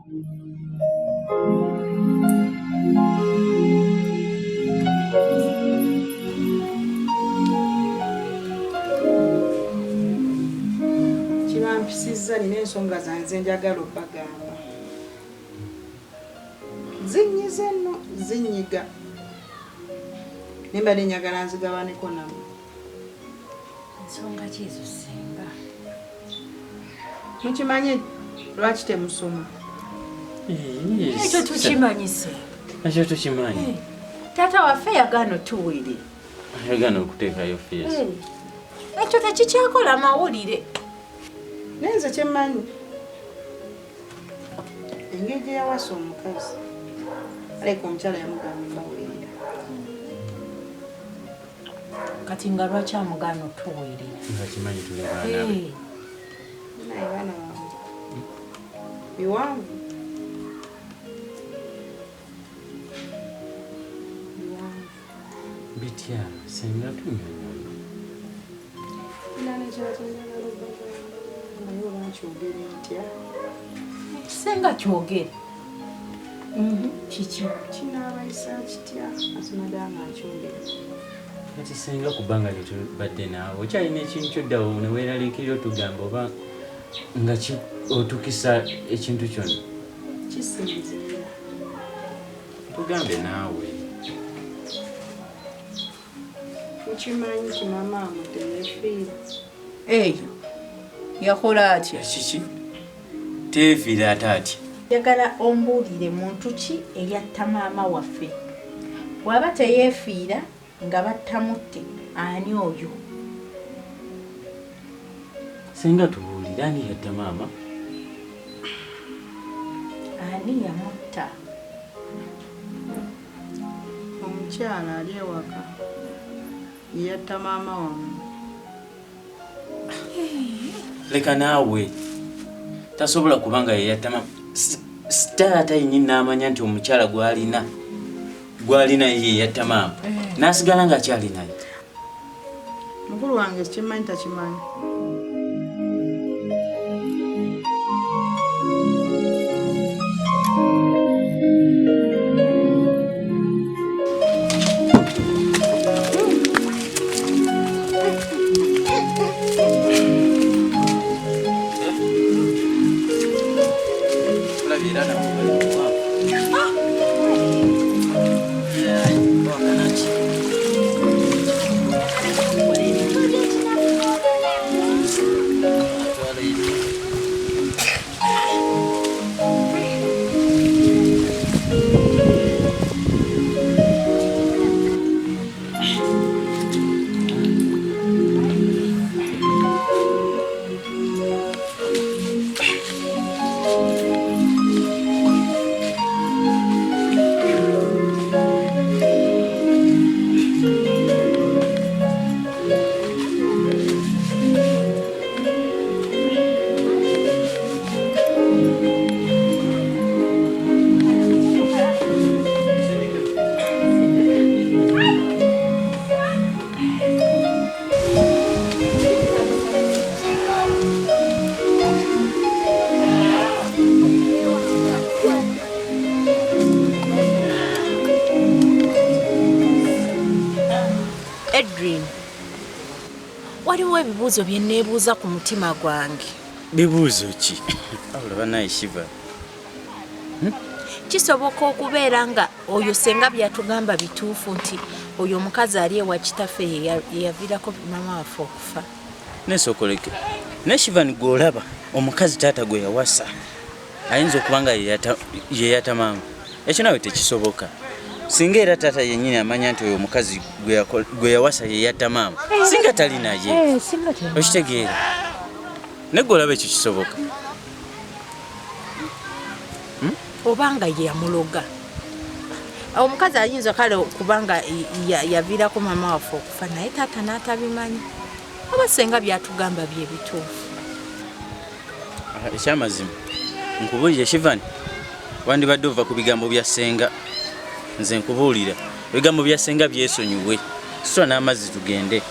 Kibampisizza nina ensonga zanze njagala obbagamba. Zinyize nno zinyiga. Nimbadde njagala nzigabaneko nammwe. Nsonga ki ezo Ssenga? Mukimanyi lwaki temusoma? Ekyo tukimanyise. Ekyo tukimanyi. Taata waffe yagaana otuwulire. Yagaana okuteekayo feesi. Ekyo tekikyakola mawulire. Nenze kyemmanyi engeri gye yawasa omukazi aleka omukyala yamugamba mbawulira. Kati nga lwaki amugaana otuwulire? Nga kimanyi tuli baana be. Naye baana bange biwanvu. Bitya Ssenga tunyonyola. Nane kyakyagala obbagamba naye oba nkyogere ntya? Ssenga kyogere. Kiki? Kinaabayisa kitya asoma ddala nga nkyogere. Kati Ssenga ku bbanga lye tubadde naawe okyalina ekintu kyoddawo ne weeraliikirira otugamba oba nga otukisa ekintu kyonna. Kisinziira. Tugambe naawe. Mukimanyi nti mama amudde yeefiira. Eyo yakola atya? Kiki? Teefiira ate atya? Njagala ombuulire muntu ki eyatta maama waffe. Bw'aba teyeefiira nga battamutte ani oyo? Ssenga tubuulire ani yatta maama? Ani yamutta? Omukyala ali ewaka yatta maama wammwe. Leka naawe tasobola kubanga yeyatta maama. Taata yennyini n'amanya nti omukyala gw'alina ye yeyatta maama n'asigala ng'akyali naye. Mukulu wange kimanyi takimanyi. Waliwo ebibuuzo bye neebuuza ku mutima gwange. Bibuuzo ki? Olaba naye Shiva. Kisoboka okubeera nga oyo Ssenga byatugamba bituufu nti oyo omukazi ali ewa kitaffe yeyaviirako maama waffe okufa. Nesokoleke. Ne Shiva gw'olaba omukazi taata gwe yawasa ayinza okuba nga yeyatta maama. Ekyo nawe tekisoboka. Singa era taata yennyini amanya nti oyo omukazi gwe yawasa yeyatta maama singa tali naye. Okitegeera. Negwe olaba ekyo kisoboka. Obanga ye yamuloga. Omukazi ayinza kale kubanga yaviirako maama waffe okufa naye taata n'atabimanyi. Oba Ssenga byatugamba bye bituufu. Ekyamazima nkubuulire Shivani, wandibadde ova ku bigambo bya Ssenga. Nze nkubuulira ebigambo bya Ssenga byesonyiwe. Sitwa n'amazzi tugende.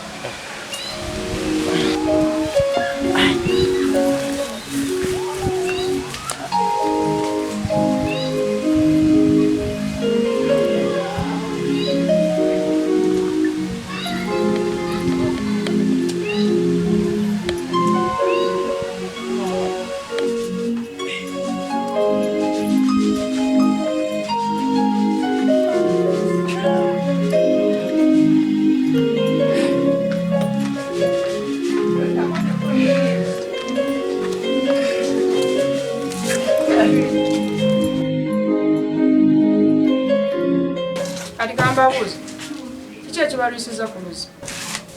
Kati kambabuuza kiki ekibalwisiza ku luzzi?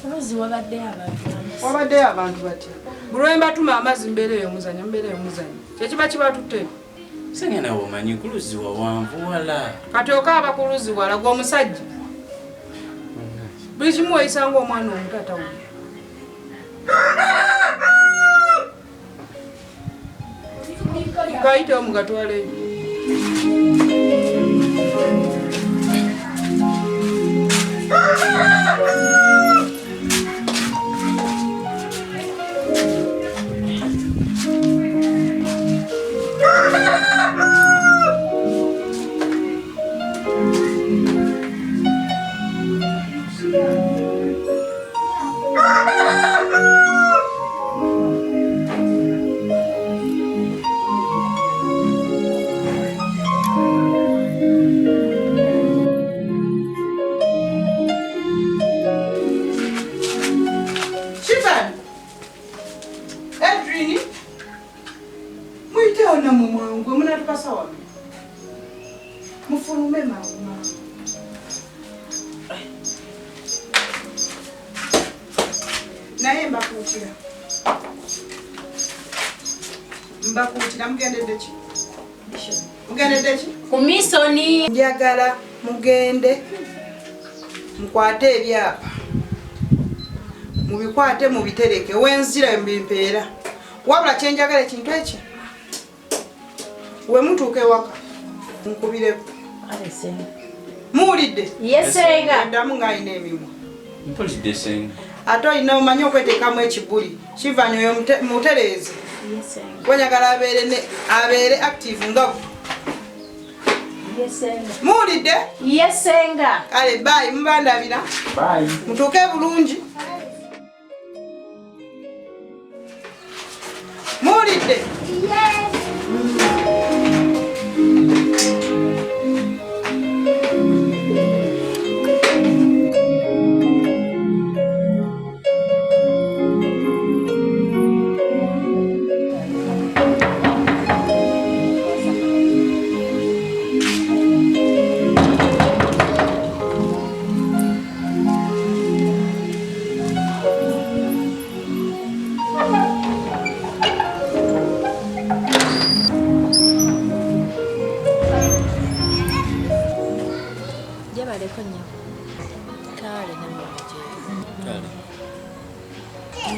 Oluzi wabaddeyo abantu. Wabaddeyo abantu batya? Buli lwe mbatuma amazzi mbeereyo muzanyo mbeereyo muzanyo kyekiba kibatutte. Senge nawe omanyi ku luzzi wawanvu wala. Kati okaaba ku luzzi wala gwe omusajja buli kimu weyisa ng'omwana omuto atawulira. Kayitewo mugatwaleyo. Mbakuutira mugendedde ki? Mugendedde ki? Ku misoni. Njagala mugende mukwate ebyapa mubikwate mubitereke wenzira mbimpeera wabula kyenjagala ekintu eki we mutuuka ewaka nkubireko. Muwulidde? Yesenga. Addamu ng'alina emimwa. Mpulidde senga. Ate olina omanyi okweteekamu ekibuli kivanya oyo mutereezi. Wanyagala abeere active nga gwe. Muwulidde? Yesenga. Kale bye mubandabira. Bye. Mutuuke bulungi. Muwulidde?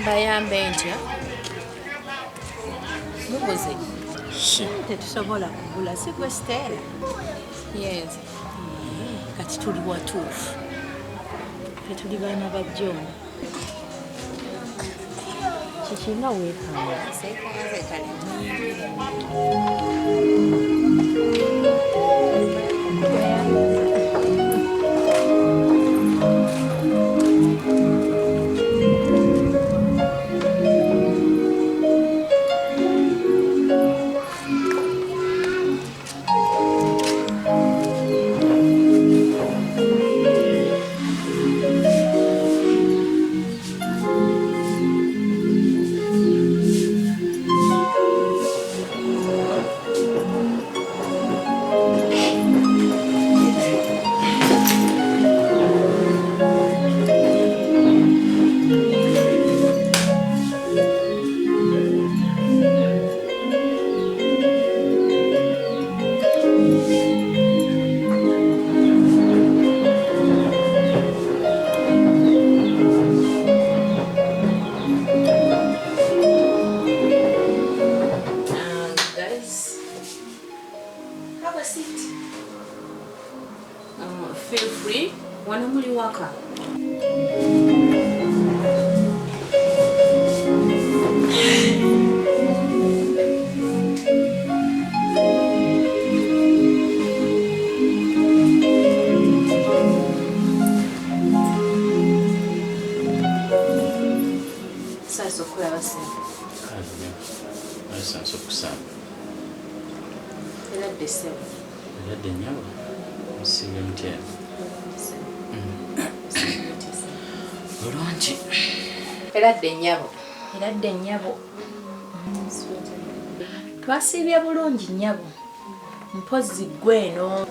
Mbayambe ntya? Mubuze. Tetusobola kugula si gwe Stella? Yes. Kati tuli watuufu. Tetuli baana ba John. Kikinga weekanga. Seekalaze kale. Feel free. Wana muli waka. Sasa okula basi. Sasa sokusaba. Era desem. Era denyawo. Musibe mtya. Bulungi. Era dennyabo. twasiibye bulungi nnyabo mpozi gweno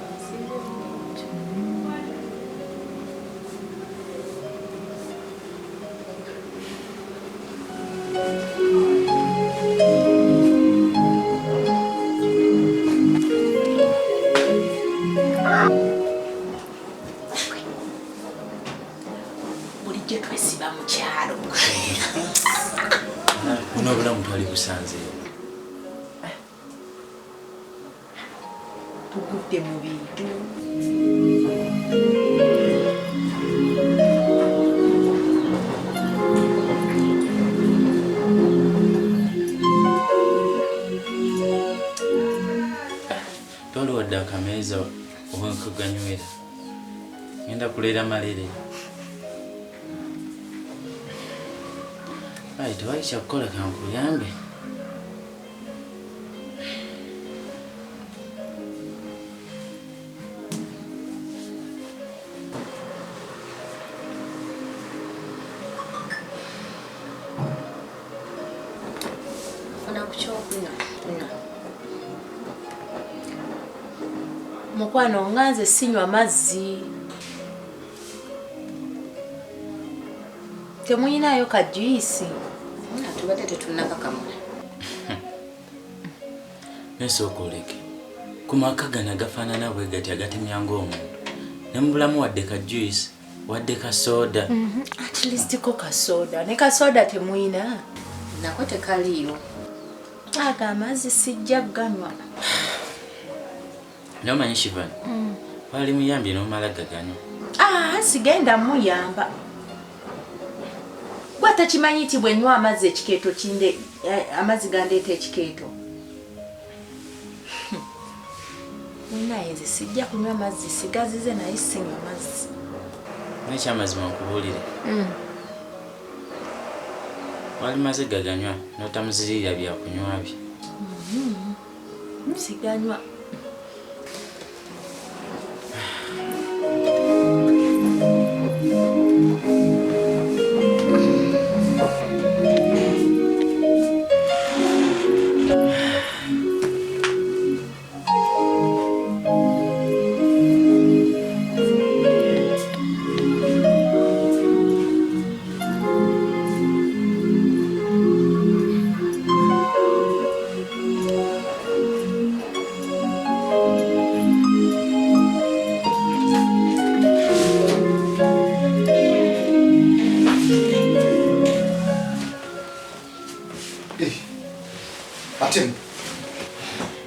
bulijjo twesiba mu kyalo n'obulamu twali busanzeewo tugudde mu bintu toli wadde akameeza obwenkaganywera ngenda kuleera malere ayi tewali kyakukola kankuyambe mukwano nganze sinywa mazzi temuyinayo ka juisi tubadde tetunakakamula nesooka oleke ku maka gana gafaanana bwe gati agatemya ng'omuntu ne mu bulamu wadde ka juisi wadde ka soda at least ko ka soda ne ka soda temuyina nako tekaliiwo aga amazzi sijja ganywa nomanyi Shivani wali muyambye n'omala gaganywa sigenda muyamba gwata kimanyi nti bwenywa amazzi ekikeeto kinde amazzi gandeeta ekikeeto naye nze sijja kunywa mazzi sigazize naye sinywa mazzi nekyamazima nkubuulire wali maze gaganywa n'otamuzirira byakunywa bye siganywa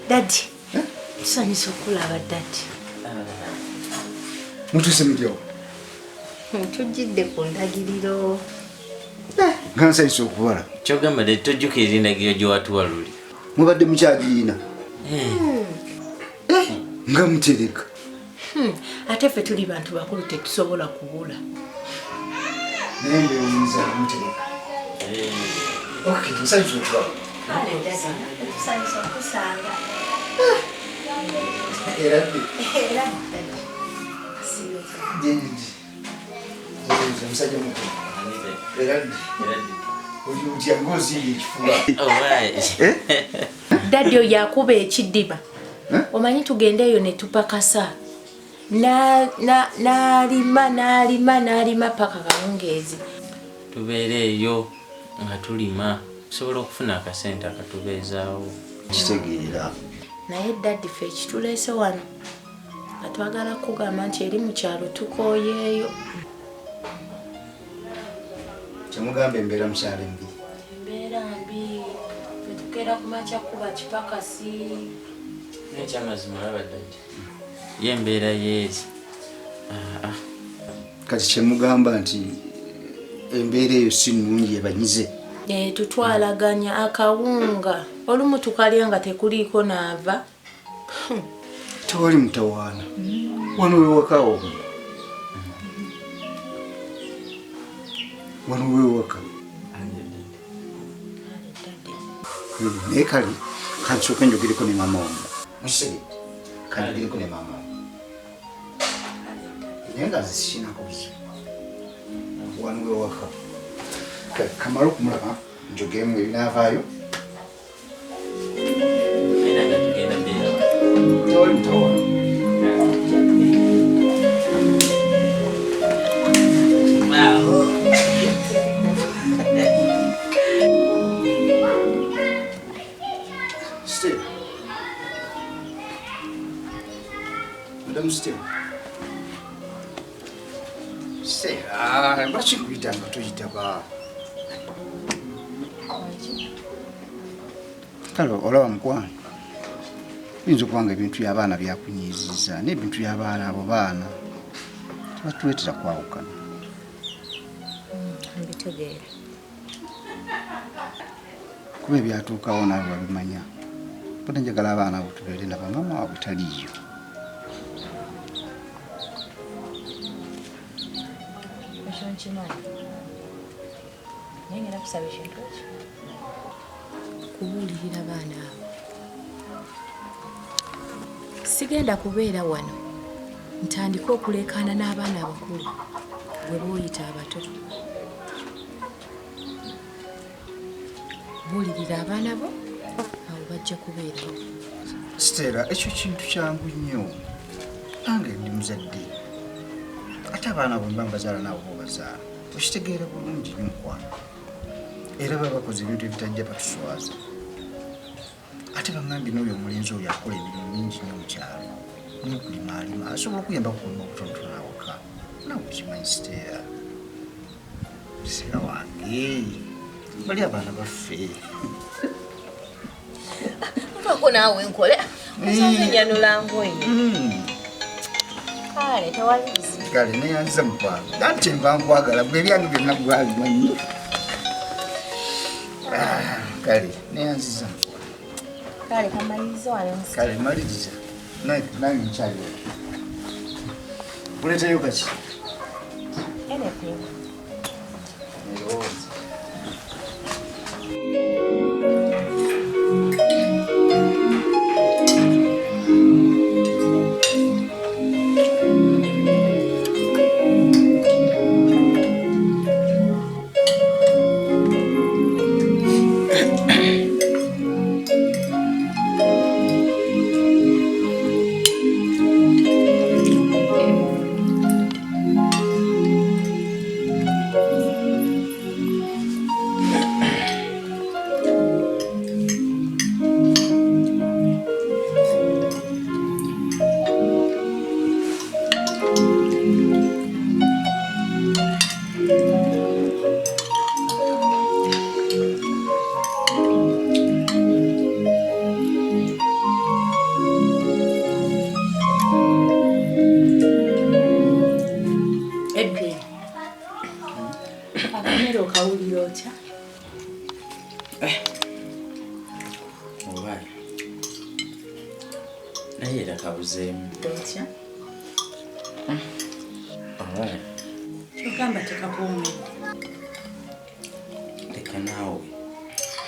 Daddy, tusanyusa okulaba Daddy. Mutuse mutyo. Tujjidde ku ndagiriro. Ngansanyusa okubala. Kyogamba de tojjukira endagiro gye watuwa luli. Mubadde mukyagirina. Nga mutereka. Ate ffe tuli bantu bakulu tetusobola kubula. Naye mbeewuumiza mutereka. Okay, tusanyusa okubala. Kale Daddy, tusanyusa okusanga. Era bbi. Era musajja muto. Era bbi. Oli utya ng'ozimbye ekifuba. Daddy oyo akuba ekiddiba. Omanyi tugende eyo ne tupakasa. N'alima paka kawungeezi. Tubeere eyo nga tulima tusobola okufuna akasente akatubeezaawo. Kitegeera. Naye Daddy ffe ekituleese wano nga twagala kugamba nti eri mu kyalo tukooyeeyo. Kyemugamba embeera mukyalo embi. Embeera mbi ffe tukeera ku makya kuba kipakasi. N'ekyamazima olaba Daddy ye embeera yeezi. Kati kyemugamba nti embeera eyo si nnungi ebanyize. Tutwalaganya akawunga olumu tukalya nga tekuliiko naava. Tewali mutawaana. Wano wewakawo. Wano wewaka. Naye kale kansooke njogereko ne mama wange. Musege kanjogereko ne mama wange. Naye nga nze sikinako buzibu. Wano wewaka. Kamala okumulaba njogeremu ebinaavaayo. Madam Steve. Say, lwaki nkuyitanga toyitaba? Kale olaba mukwano. Binza okubanga ebintu by'abaana byakunyiizizza n'ebintu by'abaana abo baana tebatuleetera kwawukana. Mbitegeera. Kuba ebyatuukawo naawe babimanya. Bwe njagala abaana abo tubeere na bamama waabwe taliiyo. Kubuulirira baana abo. Sigenda kubeera wano ntandika okuleekaana n'abaana abakulu bwe booyita abato. Buulirira abaana bo awo bajja kubeerawo. Stella, ekyo kintu kyangu nnyo. Nange ndi muzadde. Ate abaana bo mba mbazaala naawe bobazaala. Okitegeera bulungi nnyo mukwano. Era baba bakoze ebintu ebitajja batuswaza. Ate bangambye n'oyo omulenzi oyo akola emirimu mingi nnyo mu kyalo. N'okulimaalima asobola okuyamba kulima obutonotono awaka. Naawe okimanyi Stella. Stella wange. Bali abaana baffe. Mpako naawe nkole. Musanze nyanula ngoye. Kale tewalizi. Kale neyanziza mukwano. Ate mba nkwagala bwe ebyange byonna gwabimanyi. Kale neyanziza mukwano. Kale kamalirize wale musi. Kale maliriza. Naye mukyali. Kuleetayo kaki? Anything.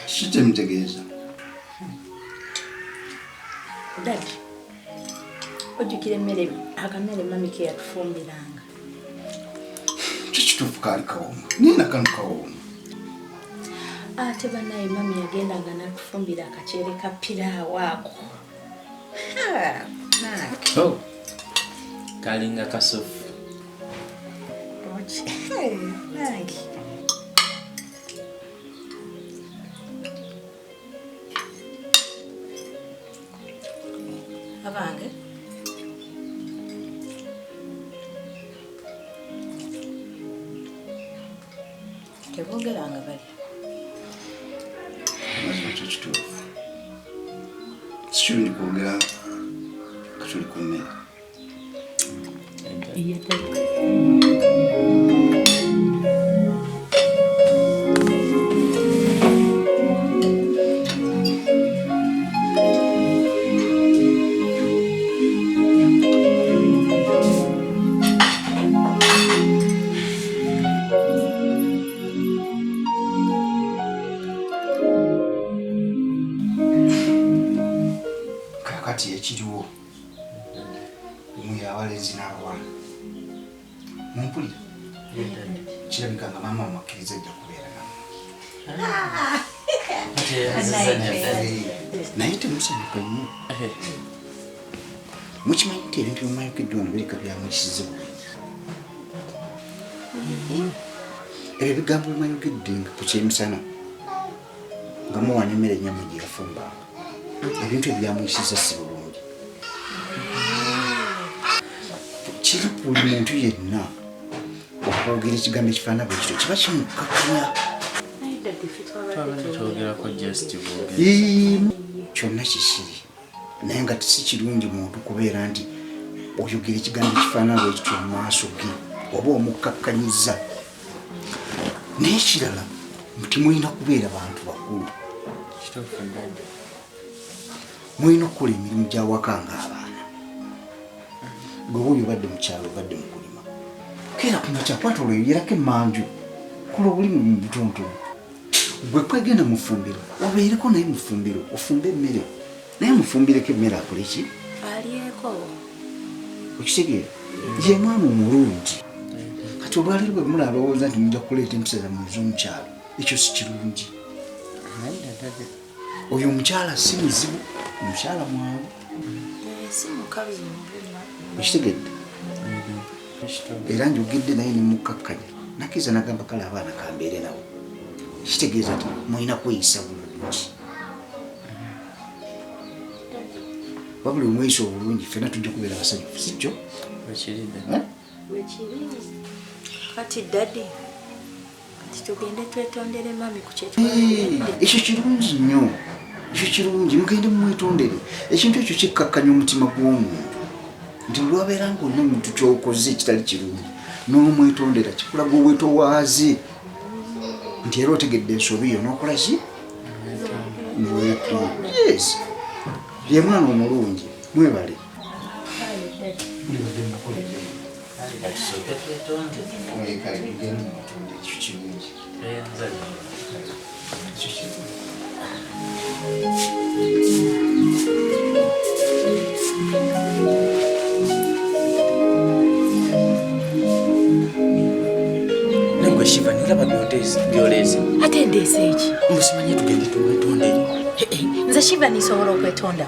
Sitemtegeeza. Dadi, ojjukira emmere akamere mami ke yatufumbiranga. Kikituufu kaali kawoma. Nina kano kawoma. Ate bannaye mami yagendanga n'atufumbira akaceere ka piraawo ako. Oh, kalinga kasofu. Nange. Abange. Teboogeranga bali. Mazima ekyo kituufu. Sikirungi kwogera nga tuli ku mmere. Kakati ekiriwo abalenzi n'abawala mumpulira kirabika nga maama mumakkiriza ejja kubeera naye temusanyuka nnyo mukimanyi nti ebintu byemumayokidde wano bireka byamwisize ebyo bigambo bimayogedde nga ku kyemisana nga muwa n'emmere ennyama gye yafumbanga ebintu ebyamwisiza si bulungi kiri buli muntu yenna okwogera ekigambo ekifaanana bwe kityo kiba kimukkakanya kyonna kikiri naye nga si kirungi muntu kubeera nti oyogera ekigambo ekifaanana bwe kityo mu maaso ge oba omukkakkanyiza naye kirala nti mulina kubeera bantu bakulu mulina okukola emirimu gyawaka ng'abaana gwe buuyi obadde mukyalo obadde mukulima keera ku makya kwata olweyoyerako emmanju kola obulimu butonotono gwe kwegenda mu ffumbiro obeereko naye mu ffumbiro ofumbe emmere naye mufumbireko emmere akole ki alyeko okitegeera ye mwana omulungi kati olwaleero bwe mulaalowooza nti mujja kuleeta empisa zammwe ez'omukyalo ekyo si kirungi oyo omukyala si muzibu omukyala mwangu okitegedde era njogedde naye nemukakkanya nakkiriza nagamba kale abaana kambeere nawo kitegeeza nti mulina kweyisa bulungi wabuli omweyisa obulungi ffena tujja kubeera basanyufu sijjo kati daddy tugende twetondere mami ku ekyo kirungi nnyo ekyo kirungi mugende mumwetondere ekintu ekyo kikkakkanya omutima gw'omuntu nti olwabeera ngaonna omuntu kyokoze ekitali kirungi n'omwetondera kikulaga obwetowaaze nti era otegedde ensobi yo n'okola ki yes ye mwana omulungi mwebale nengwe shiva niraba byolezi ate ndeese eki musimanye tugende tumwetondere nze shiva nisobola okwetonda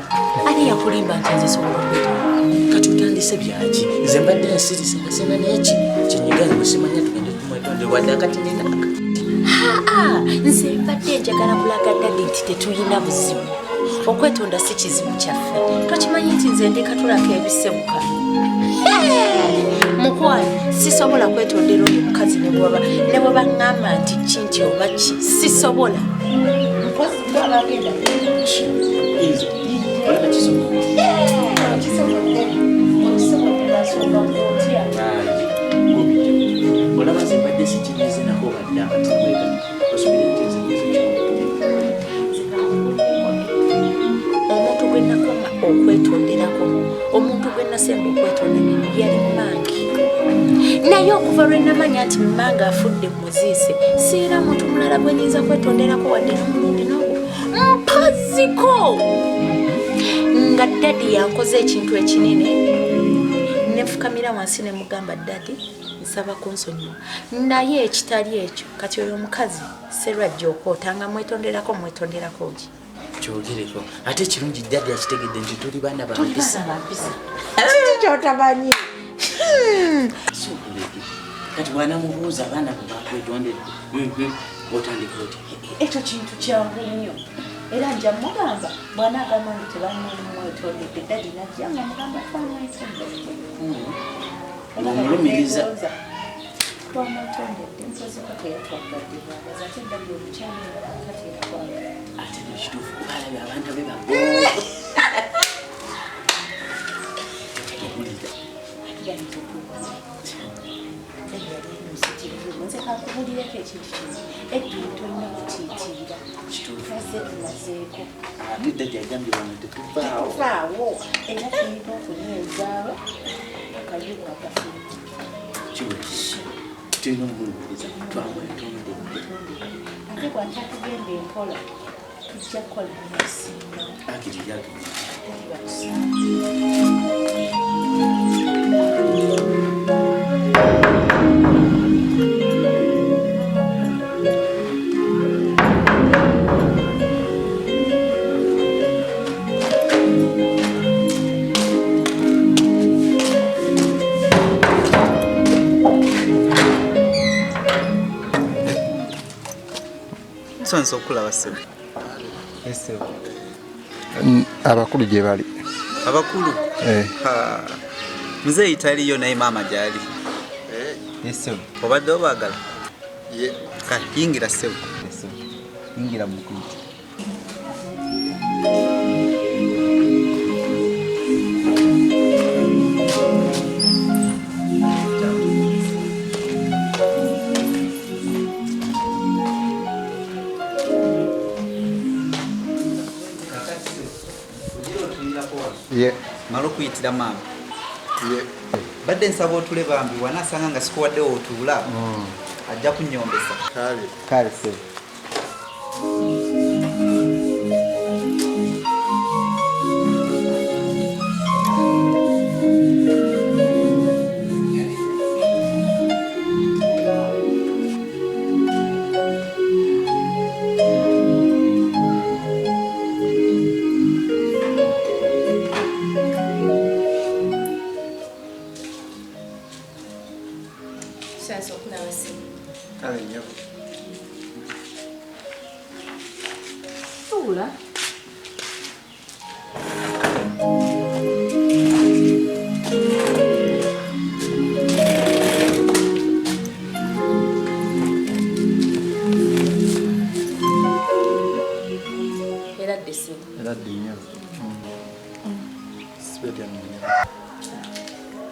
ani yakulimba nti nze sobola okwetonda kati otandise byaki nze mbadde nsirisenasena neki kyenyigaza musimanye tugende tumwetondere wadde akati nenaka nze mbadde njagala kulaga daddi nti tetuyina buzibu okwetonda si kizibu kyaffe tokimanyi nti nze ndekatulako ebisebuka mukwano sisobola kwetondera oyo mukazi ne bwaba ŋŋamba nti kinti oba ki sisobola mpozi twabagenda olaba nze mbadde sikirize nako badde akatumweka omuntu gwe nakoma okwetonderako omuntu gwe nasemba okwetondera yali mmange naye okuva lwe namanya nti mmange afudde muziise siira muntu mulala gwe nyinza kwetonderako wadde n'omulundi n'ogwo mpaziko nga daddi yankoze ekintu ekinene nenfukamira wansi ne mugamba daddi nsaba kunsonyiwa naye ekitali ekyo kati oyo omukazi serwajja okwootanga mwetonderako ki kyogereko ate ekirungi daddi akitegedde nti tuli baana bampisa kyotamanyi kati bwanamubuuza abaana bebakwetondere otandika oti ekyo kintu kyangu nnyo era nja mugamba bwana agamba nti tebanmwetondedde daddi najja nga mugamba twamwetondedde omulumiriza twamwetondedde mpoziko teyatwagadde bwagaza ate daddi omukyami kati yatwaga ate nekituufu kubalabe abantu be bago nze kakubulireko ekintu kino eddulu tolina kutiitiira kituukaze tumazeeko ate daddi agambye wano tetuvaawo era tulina okunywezaawo akayubu akafirimu kiwekisi tulina omulumiriza twamwetondedde ate bw'ata tugenda empola tujja kukola nesinga akiriryage nsonyiza okulaba ssebo abakulu gye bali abakulu Mzee italiyo naye mama gyali. Ese obadde obaagala? Kale yingira ssebo. Yingira mu kuyita. Malo kuyitira maama. Badde nsaba otule bambi wanasanga nga sikuwadde otuula ajja kunyombesa. Kale ssebo.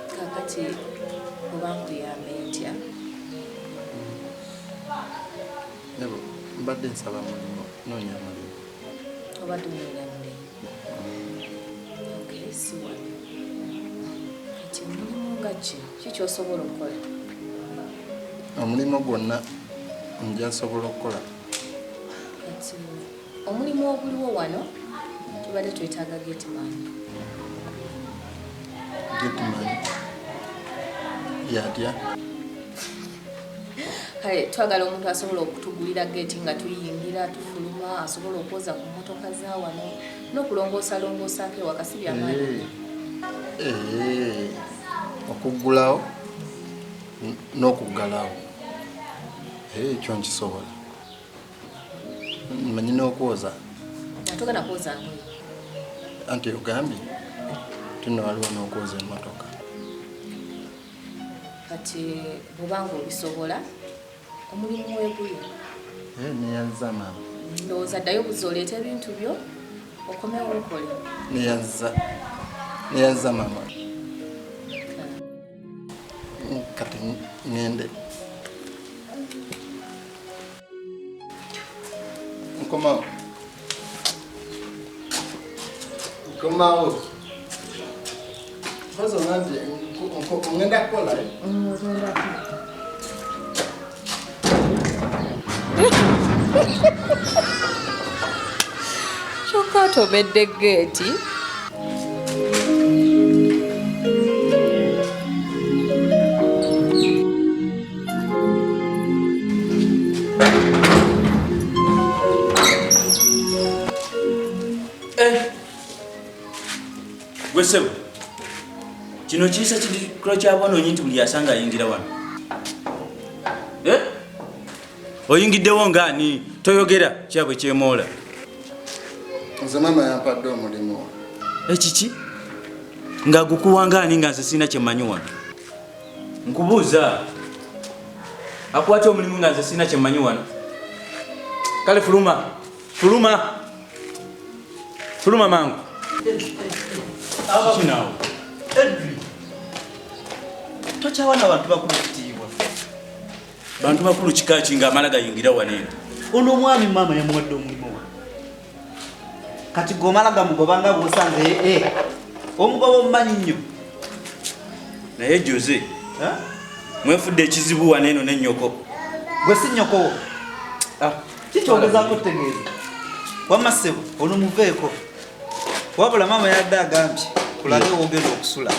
Kakati obankuyambe ntya? Mbadde nsaba mulimu noonya mulimu. Obadde onoonya mulimu? Okay, si wano. Kati omulimu nga ki? Ki ky'osobola okukola? Omulimu gwonna nja nsobola okukola. Kati omulimu oguliwo wano tubadde twetaaga gateman. Gateman yatya? Kale twagala omuntu asobola okutugulira gate nga tuyingira tufuluma, asobola okwoza ku mmotoka za wano n'okulongoosalongoosaako ewaka si byamaanyi. Okuggulawo n'okuggalawo ekyo nkisobola. Mmanyi n'okwoza. Atogana kwoza ngoye. Anti ogambye tino waliwo n'okwoza emmotoka. Kati bw'obanga obisobola omulimu weeguye. Neyazza maama. Ndowooza ddayo buzi oleeta ebintu byo okomewo okole. Neyazza maama. Kati ngende. Nkomawo. Kwanza ngandi ngenda kukola kyokka tobedde geeti. Gwe ssebo, kino kiyisa kiro kyabononyi nti buli asanga ayingira wano. Oyingiddewo ngaani toyogera kyabwe kyemoola. nze maama yampadde omulimu. Ekiki nga gukuwangaani nga nze sirina kyemmanyi wano? Nkubuuza akwata omulimu nga nze sirina kyemmanyi wano? Kale fuluma mangu. Kinaawo Tokyawana bantu bakulu kitiibwa. bantu bakulu kika ki ng'amala gayingira waneno? Ono omwami maama yamuwadde omulimu wa. Kati gomala gamugobanga bw'osanze omugoba omumanyi nnyo. Naye Jose mwefudde ekizibu waneno ne nnyoko. Gwe si nnyoko. Kikyogezaako tegeeza. Wamma ssebo ono muveeko. Wabula maama yadde agambye kulage wogenda okusula.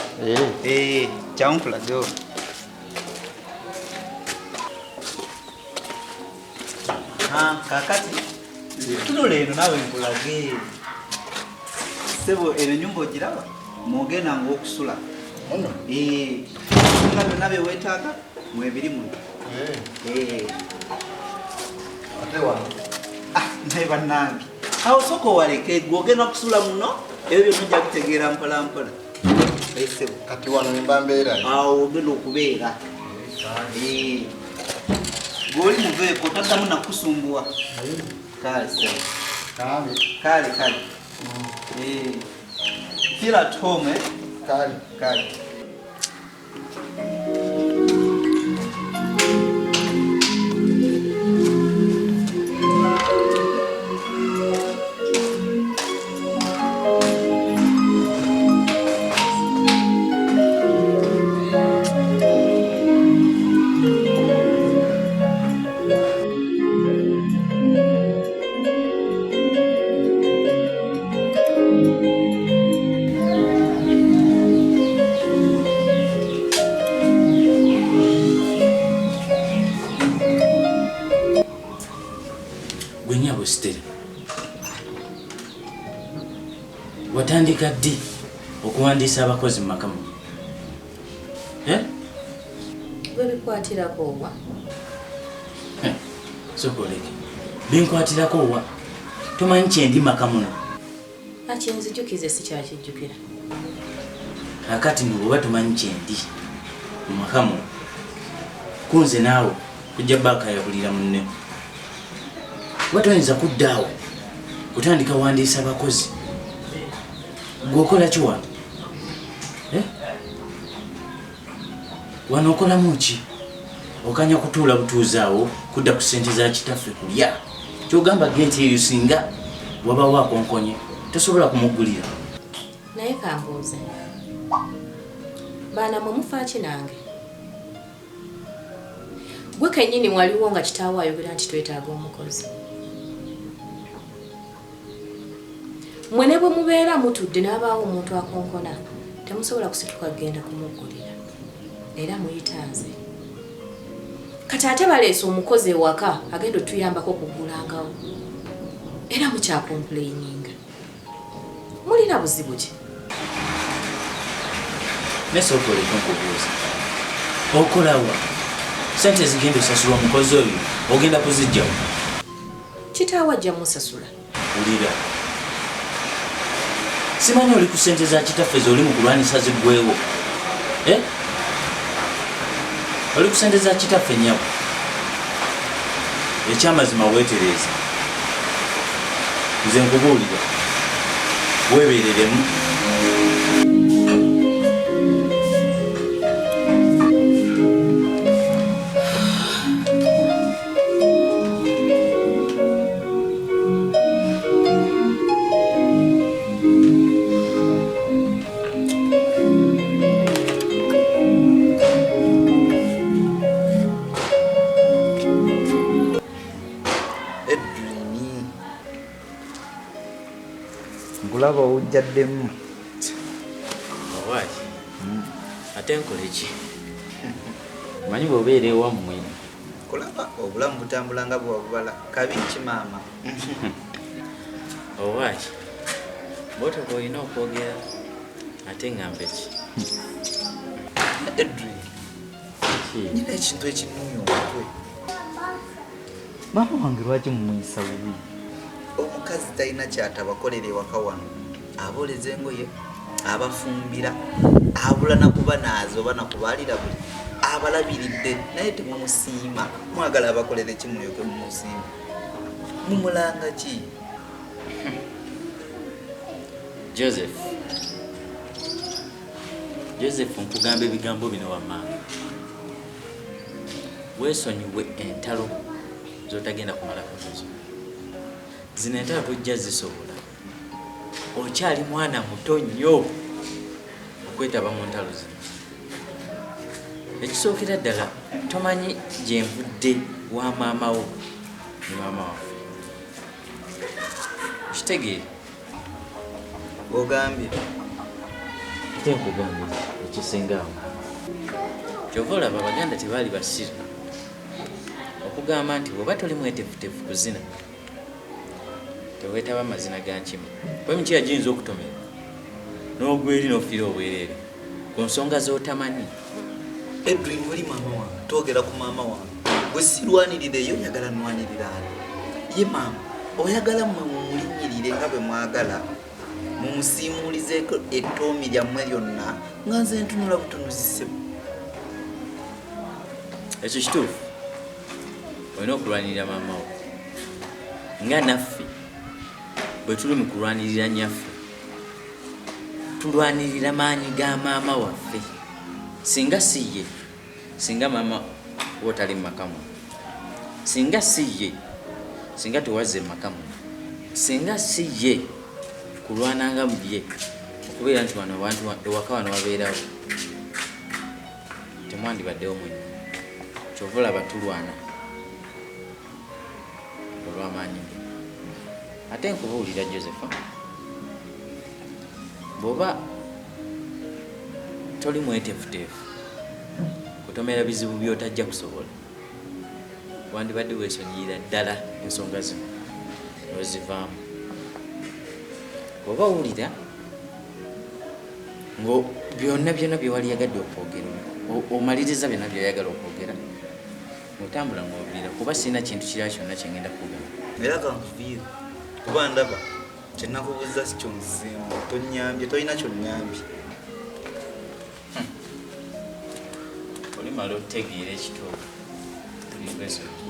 Kyamu kulagewo. Kakati tunula eno naawe nkulage. Ssebo eno ennyumba ogiraba mwogenda ng'okusula. Nga byonna bye weetaaga mwebiri muno. Ate wano. Naye bannange awo sooka owaleke gw'ogenda okusula muno ebyo byonna ojja bitegeera mpola mpola. Ese kati wano nemba mbeera. awo ogenda okubeera. Goli muveeko taddamu nakusumbuwa. Kale sebo. Kale. Feel at home, eh? Kale. Gwenyabo Stella. Watandika ddi okuwandiisa abakozi mu maka muno? Gwe bikwatirako owa? Sokoleke. Binkwatirako owa? Tomanyi kyendi maka muno? Akyenzijjukize sikyakijjukira. Akati nno bw'oba tomanyi kyendi mu maka muno, kunze naawe kujja baakayabulira munne. Oba toyinza kuddaawo kutandika wandiisa abakozi. Gweokola ki wano? Wano okolamu ki? Okanya kutuula butuuzi awo kudda ku ssente za kitaffe kulya. Kyogamba genti eyo singa wabawo akonkonye tosobola kumuggulira. Naye kambuuze. Baana mwe mufa ki nange? Gwe kennyini waliwo nga kitaawo ayogera nti twetaaga omukozi. Mwe ne bwe mubeera mutudde n'abaawo omuntu akonkona temusobola kusituka kugenda kumuggulira. Era muyita nze. Kati ate baleese omukozi ewaka agenda otuyambako kuggulangawo. Era mukyakomplaininga. Mulina buzibu ki? Nesokoleko nkubuuza. Okolawa sente zigenda osasulwa omukozi oyo ogenda kuzijjawo? Kitaawo ajja musasula. Ulira. Simanyi oli ku ssente za kitaffe z'oli mu kulwanisa ziggwewo. Oli ku ssente za kitaffe nnyabo. Ekyamazima weetereeza. Nze nkubuulira. Weebeereremu. Ngulaba ojjaddemu. Owaki? Ate nkole ki? Manyi bw'obeera ewammwe. Kulaba obulamu butambula nga bwabubala. Kabi ki maama? Owaki? Bw'otyo olina okwogera ate ngambe ki? Edwin. Nyina ekintu ekinnumya omutwe. Maama wange lwaki mumuyisa bubi? Omukazi talina kyatabakolera ewaka wano. Aboleza engoye, abafumbira, abula nakuba naazo oba nakubalira buli. Abalabiridde naye temumusiima. Mwagala abakolera ekimulyoke mumusiima. Mumulanga ki? Joseph, nkugamba ebigambo bino wammanga. Weesonyiwe entalo z'otagenda kumalako zozo. Zino entalo tojja zisobola. Okyali mwana muto nnyo okwetaba mu ntalo zino. Ekisookera ddala tomanyi gye nvudde wa maama wo ne maama waffe. Kitegeere? Ogambye. Ate nkugambye ekisingaawo. Kyova olaba Abaganda tebaali basiru okugamba nti bw'oba toli mwetefutefu kuzina teweetaba amazina ga nkima. Bwe mikiya giyinza okutomera n'ogweri n'ofiira obwereere ku nsonga z'otamanyi. Edwin oli maama wange, twogera ku maama wange. Bwe sirwanirira eyo oyagala nnwanirira ani? Ye maama oyagala mmwe mumulinyirire nga bwe mwagala mumusiimuulizeeko ettoomi lyammwe lyonna nga nze ntunula butunuzisemu. Ekyo kituufu. Olina okulwanirira maama wo. Nga naffe bwe tuli mu kulwanirira nnyaffe tulwanirira maanyi ga maama waffe. Singa si ye, singa maama wotali mu makamu, singa si ye, singa tewazze mu makamu, singa si ye kulwananga mu bye okubeera nti wano abantu ewaka wano wabeerawo temwandibaddewo mwenna. Kyova olaba tulwana olw'amaanyi ge. Ate nkubuulira Josepha, bw'oba toli mweteefuteefu kutomera bizibu by'otajja kusobola, wandibadde weesonyiira ddala ensonga zino ozivaamu. Bw'oba wulira nga byonna bye wali yagadde okwogera omaliriza byonna by'oyagala okwogera, otambula ng'oviira kuba sirina kintu kirala kyonna kye ngenda kugamba. Era kankuviire kuba ndaba kye nakubuuza si kyonzizeemu, tonnyambye, tolina kyonnyambye. Olimala otegeera ekituufu tuli kwesonyiira.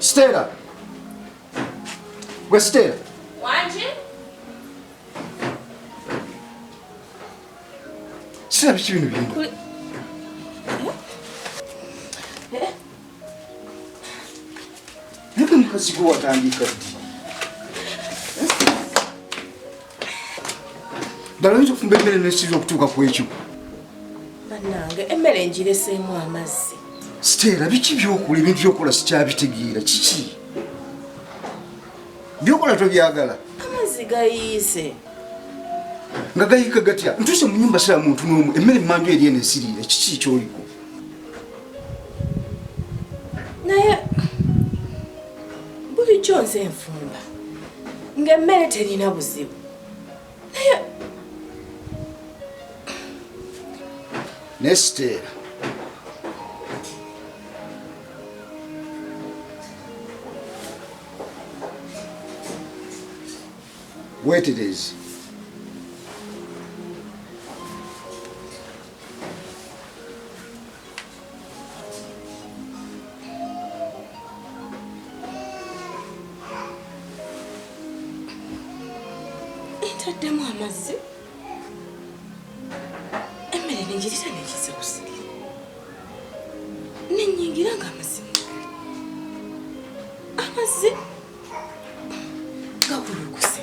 Stella. Where's Stella? Wanje? Stella biki bino bino? Niko mukazi gwe watandika ddi? Ddala oyinza okufumba emmere n'esiri okutuuka ku ekyo. Bannange emmere ngireseemu amazzi. Stella biki byokola ebintu byokola sikyabitegeera kiki? Byokola tobyagala? Amazzi gayiise. Nga gayiika gatya? Ntuuse mu nnyumba sira muntu n'omu emmere mmanju eri eno esiriire kiki kyoliko? Nkyo nze enfumba ng'emmere terina buzibu naye Nesteera wait it is. ntaddemu amazzi emmere nenjirira nekiza busiri nenyingira nga amazzi amazzi gawulukuse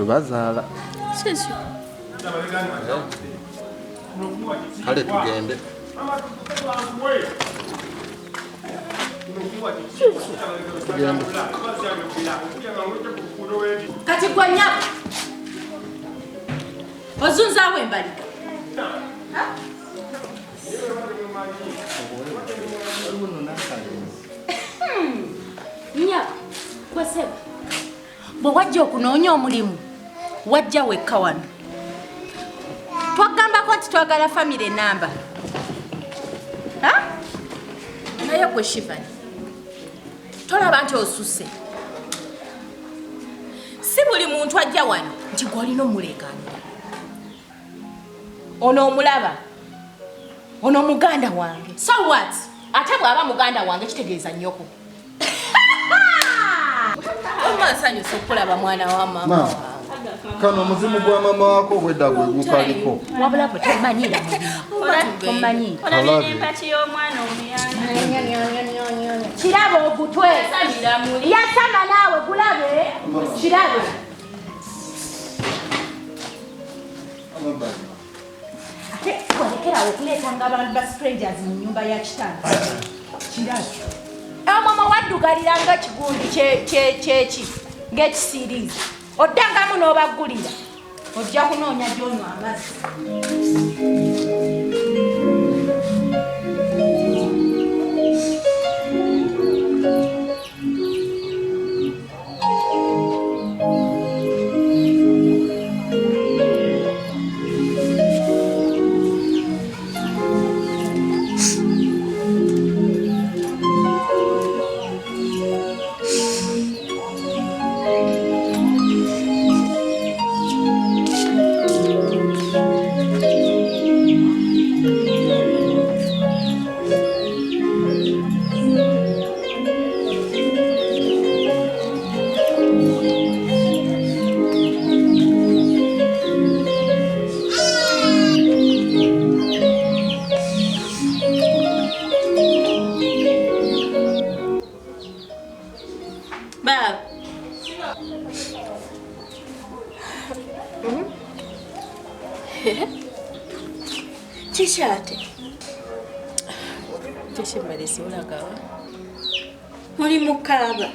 Bazaala. Sisi. Kale tugende. Kati gwa nnyabo. Ozunzaawo embalika. Nnyabo, gwe Ssebo. Bwe wajja okunoonya omulimu. Wajja wekka wano. Twagambako nti twagala famire namba. Naye gwe Shivani, tolaba nti osusse. Si buli muntu ajja wano nti gw'olina omuleekaanira. Ono omulaba. Ono muganda wange. So what? Ate bw'aba muganda wange kitegeeza nnyoko. Omansanyusa okulaba mwana wa mama. Kano omuzimu gwa mama wako obwedda gwe gukaliko. Wabula bwe tomanyira mumanyi. Olabye empaki y'omwana omuyana. Kirabe ogutwe. Yasama naawe gulabe. Kirabe. Ate walekerawo okuleetanga abantu ba strangers mu nnyumba ya kitange. Kirabe. Mama waddugalira nga kigundi kyeki ng'ekisiriizi. Oddangamu n'obaggulira. Ojja kunoonya gy'onywa amazzi. Kishate. Kishimalisi ulagawa. Oli mukaba.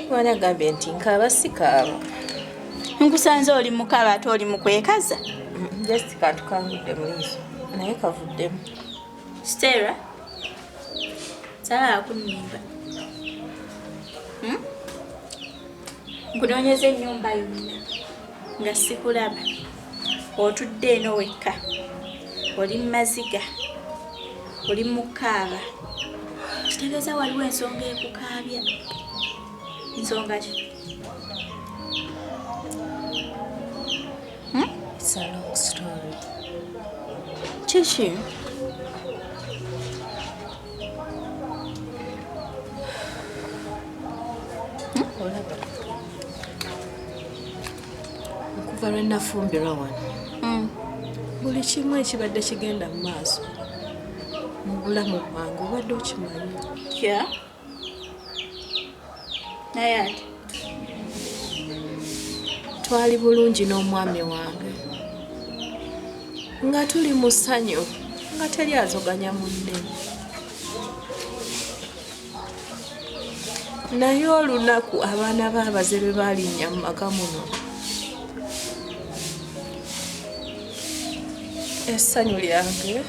Mwana gambe nti nkaba sikaba. Nkusanze oli mukaba ate oli mukwekaza. Just katukangudde muliiso. Naye kavuddemu. Stella. Sala akunimba. Nkunoonyeza ennyumba yonna nga sikulaba. Otudde eno wekka. Oli maziga. Oli mukaaba. Kitegeeza waliwo ensonga ekukaabya. Nsonga ki? It's a long story. Kiki? Olaba. Okuva lwe nafumbirwa wano. Buli kimu ekibadde kigenda mu maaso. Mu bulamu bwange obadde okimanyi. Kya? Naye ate? Twali bulungi n'omwami wange. Nga tuli mu ssanyu, nga teri azoganya munne. Naye olunaku abaana b'abaze lwe balinnya mu maka muno. Essanyu lyange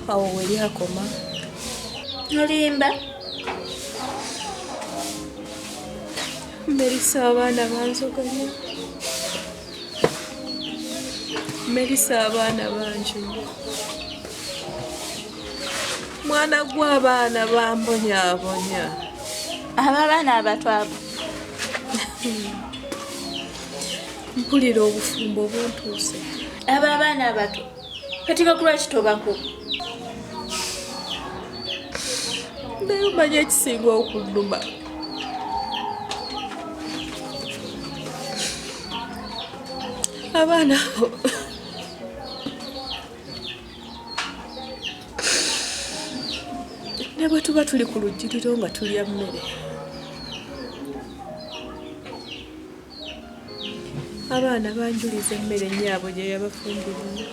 awo we lyakoma. Olimba? Merisa abaana banzoganya. Merisa abaana banjula. Mwana gw'abaana bambonyaabonya. Aba abaana abato abo. Mpulira obufumbo buntuuse. Aba abaana abato. Kati kakulwa kitobako. Naye omanyi ekisinga okunnuma. Abaana abo ne bwe tuba tuli ku lujjiriro nga tulya mmere. Abaana banjuliza emmere nnyaabwe gye yabafumbirira.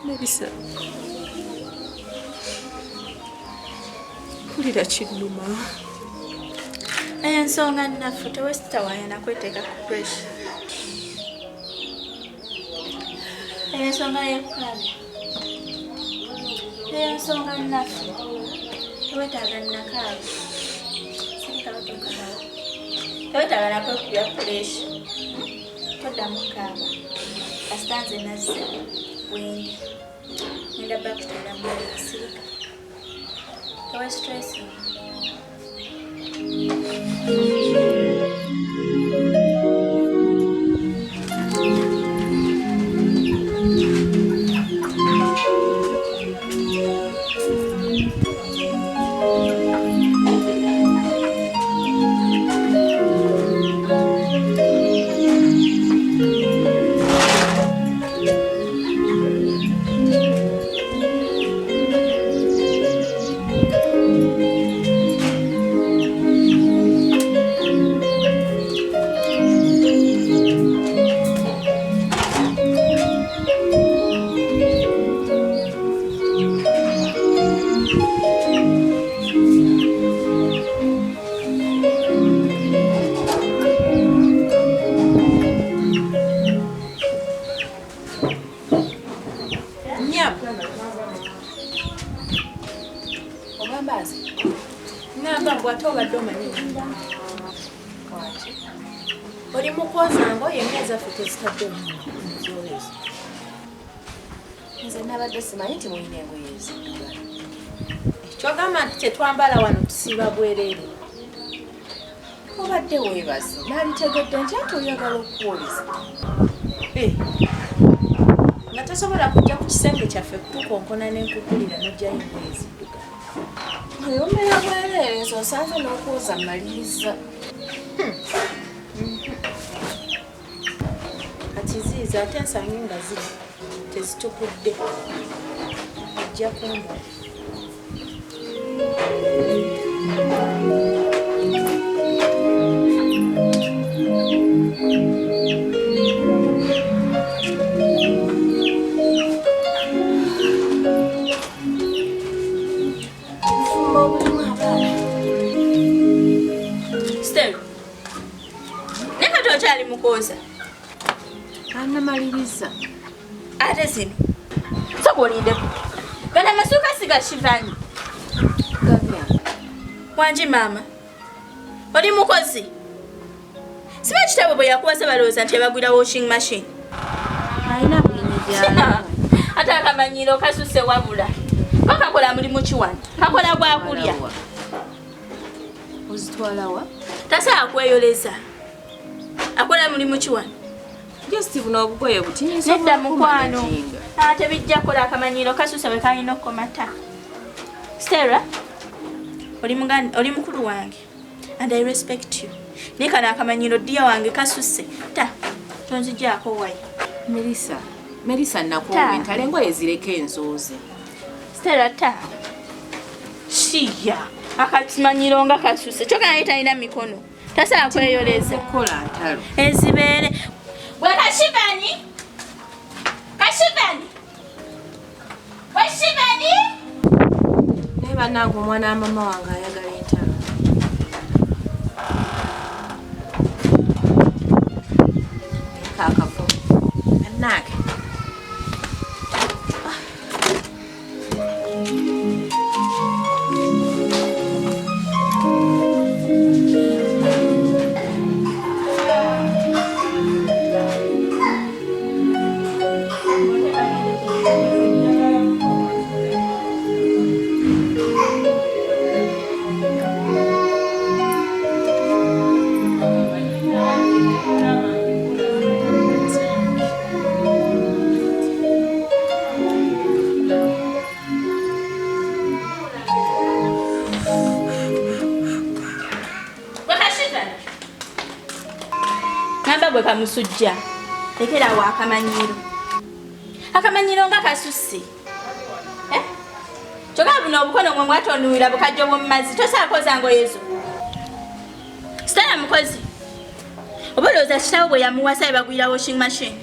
Nebisa mpulira kinnuma. Ensonga nnaffe tewesitawaaya nakweteeka ku pressure. Ensonga y'ekukaabya. Ensonga nnaffe tewetaaga nnakaabya. Sirikaba tokalawo. Tewetaaga nakwekubya pressure. Toddamu kaaba. Kasita nze nazze bwendi. Ngenda bakuteera mu sirika. Tewe stressing. Oli mukwazanga oyengeza ffe tezitadde omuzolezo. Nze nabadde simanyi nti mulina engoye eziddugala. Kyogamba nti kyetwambala wano tusiiba bwereere. Obadde weebaze nabitegedde nti ate oyagala okuwuliza. Nga tasobola kujja ku kisenge kyaffe kutukonkona n'enkukulira n'ojjayo engoye eziddugala. Oyomera bwereere nze osanze n'okwoza maliriza. Akiziiza ate ensange nga ziri tezitukudde. Ojja kumba. Kale okyali mukooza. Anamaliriza. Ate zino. Soka olindeko. Gana amasuuka siga Shivani. Gabya. Wangi maama. Oli mukozi. Siba kitabo bwe yakuwasa balowooza nti ebagwira washing machine. Alina bulinyiza. Ate akamanyiro kasuse wabula. Kakola mulimu kiwani. Kakola gwa kulya. Ozitwala wa? Tasaa kweyoleza. Akola mulimu kiwani. Just buno obugoye butinyiza. Nedda mukwano. Ate bijja kola akamanyiro kasuse bwe kalina okkomata. Stella, oli mukulu wange. And I respect you. Nikana akamanyiro ddiya wange kasuse. Ta. Tonzigyako wayi. Melissa nakuwenta lengoye zireke enzooze. Stella ta. Shiya. Akatsimanyiro nga kasuse. Choka naita ina mikono. Tasa kweyoleza. Kola ntalo. Ezibere. Bwe Kashivani. Kashivani. Kashivani. Neba nangu mwana wa mama wange ayagala entalo. Kakafo. Anake. Bwe kamusujja lekera wa akamanyiro. Akamanyiro nga kasuse. Choka buno obukono mwe mwatonuira bukajjo bw'ommazi tosaakoza ngoyezo. Stella mukozi. Oboloza kitawo bwe yamuwasa ebagwira washing machine.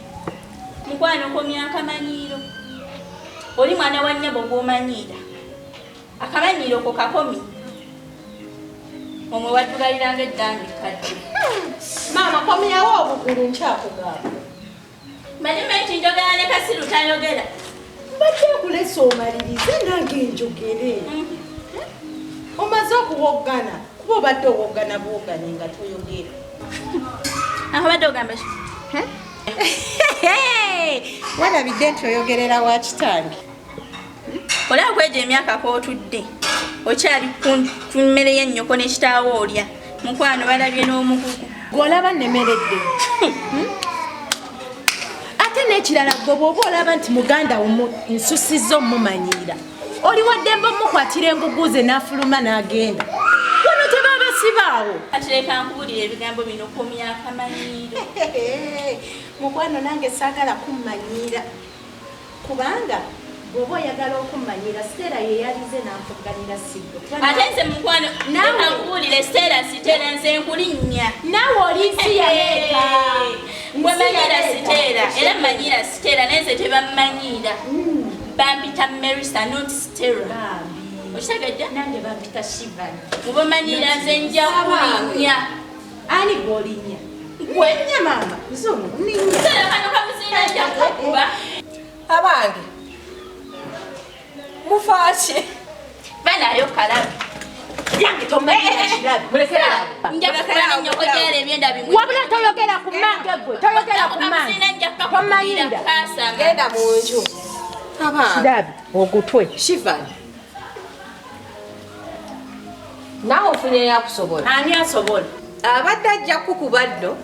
Mukwano komya akamanyiro. Oli mwana wa nnyabo gw'omanyira. Akamanyiro ko kakomi. Omwe waddugaliranga eddangi kadde. Mama komyawo obugulu nkyakugamba. Manimenti njogera ne Kasiru tayogera. Mbadde okulesa omalirize nange njogere. Omaze okuwoggana kuba obadde owoggana bwogane nga toyogera. Akobadde ogamba ki? Walabidde nti oyogerera wa kitange. Olaba kweja emyaka k'otudde. Okyali ku mmere y'ennyoko n'ekitaawo olya. Mukwano balabye n'omugugu. Gw'olaba nnemeredde. Ate n'ekirala gwe bw'oba olaba nti muganda wo nsusizza omumanyira. Oli waddembe omukwatira engugu ze n'afuluma n'agenda. Wano tebaba sibaawo. Atereka nkubuulira ebigambo bino komya akamanyiro. Mukwano nange saagala kummanyira. Kubanga bw'oba oyagala okummanyira Stella ye yalize n'ampuganira siggo. Ate nze mukwano nawe nkubuulire Stella sitera nze nkulinnya. Naawe oli yaleeta. Gwe manyira Stella era manyira Stella nenze tebammanyira. Bampita Melissa not Stella. Okitegedde? Nange bampita Shivani. Muba manyira nze nja kulinnya. Ani gw'olinnya? Gwennya mama. Nzuno nninnya. Stella kano kamuzinda nja kukuba. Abange. Mufaaki. Banayo kalabi. Yange tomanyira kirabi. Mulekera. Nja kukola nnyoko gyera ebyenda bimwe. Wabula toyogera ku mange gwe. Toyogera ku mange. Tomanyira. Genda mu nju. Abange. Kirabi ogutwe. Shivani. Naawe ofunye yakusobola. Ani asobola? Abadde ajja kukuba ddo.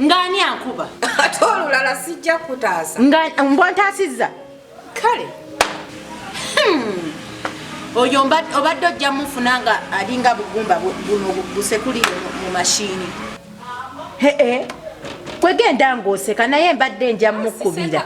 Ng'ani ankuba? Ate olulala sijja kutaasa. Mbontaasizza? Kale. Oyo obadde ojja mufuna nga alinga bugumba buno busekulire mu mashini. Kwegenda ng'oseka naye mbadde nja mukubira.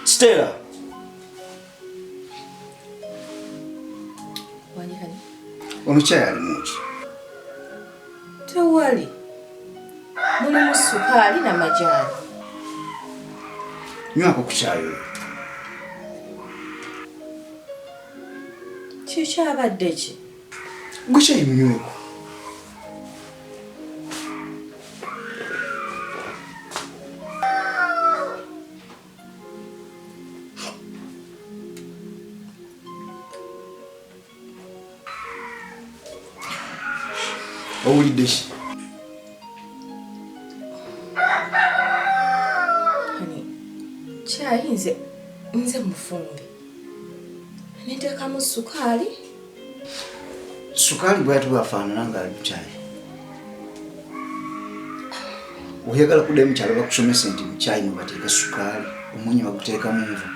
Stella. Wanyikani? Omukyala ali muki? Tewali. Mulimu sukaali na majaani. Nywako ku kyayi oyo. Kikyabadde ki? Gwe kyayi munyweko. Owulidde ki? Kyayi nze mufumbi. Niteekamu sukaali. Sukaali bw'ati bwafaanana nga ali mukyayi. Oyagala kuddayo mukyalo bakusomesa nti mukyayi mwe bateeka sukaali, omunyi baguteekamu nva.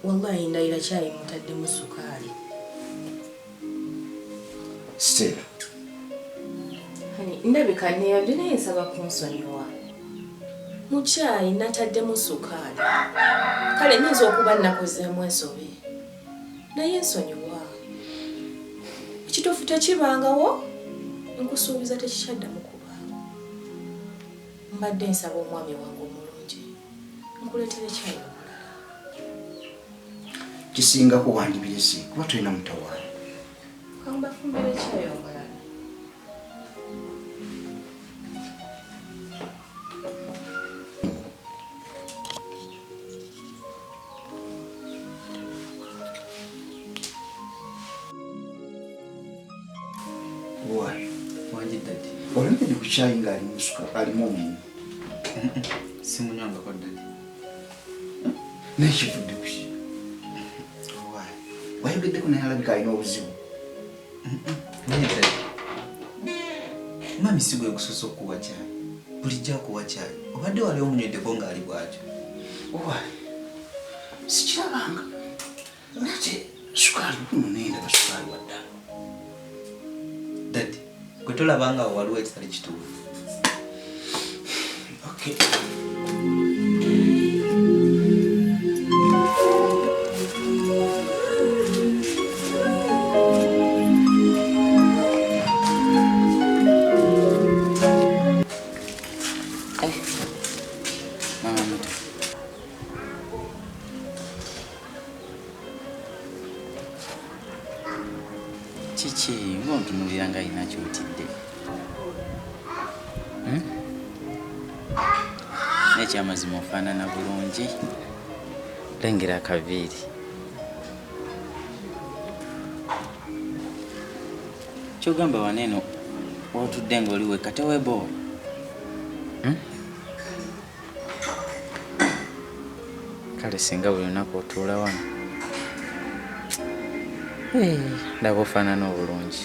Wallahi ndayira kyayi mutaddemu sukaali. Stella. Ndabika neeyabye naye nsaba kunsonyiwa. Mu kyayi nataddemu sukaali. Kale nnyinza okuba nakozeemu ensobi. Naye nsonyiwa. Ekituufu tekibangawo, nkusuubiza tekikyaddamu kuba. Mbadde nsaba omwami wange omulungi nkuleetere kyayi omulala. Kisingako wandibirese kuba tulina mutawaana. Kambafumbire kyayi omulala. Olabye ku kyayi ng'alimu sukaali, alimu omunnyo. Simunywangako ddala. Naye kivudde ku ki? Wayogeddeko naye alabika alina obuzibu. Naye ddala. Mami si gwe gusoose okuwa kyayi. Bulijjo akuwa kyayi. Obadde wali omunyweddeko ng'ali bw'atyo. Sikirabanga. Nate sukaali kuno naye ndaba sukaali wa ddala. Dadi, gwe tolabanga waliwo ekitali kituufu. Okay. Kiki ng'ontunuulira nga alina kyotidde? N'ekyamazima ofaanana bulungi. Lengera akaviiri. Kyogamba waneeno w'otudde ng'oli wekka teweeboola. Kale singa buli lunaku otuula wano ndaba ofaanana obulungi.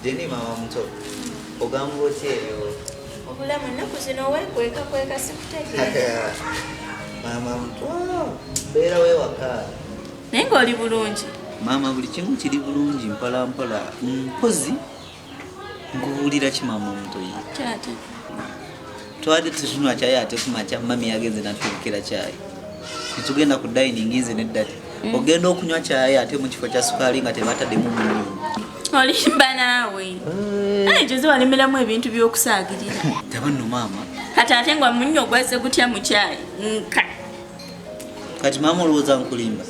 Deni mama mto ogambo tieyo obulamu ennaku zino wekweka sikutegeera. mama mto beera wewaka naye ng'oli bulungi mama buli kimu kiri bulungi mpolampola mpozi nkubuulira ki mama mto ye kyate twali tutunwa kyayi ate kumakya mami yagenze natubikira kyayi netugenda ku dining nze neddati ogenda okunywa kyayi ate mu kifo kya sukaali nga tebataddemu munyu olimba naawe joze walemeramu ebintu by'okusaagirira tabanno maama kati ate nga munnyo ogwazze gutya mu kyayi nka kati maama olowooza nkulimba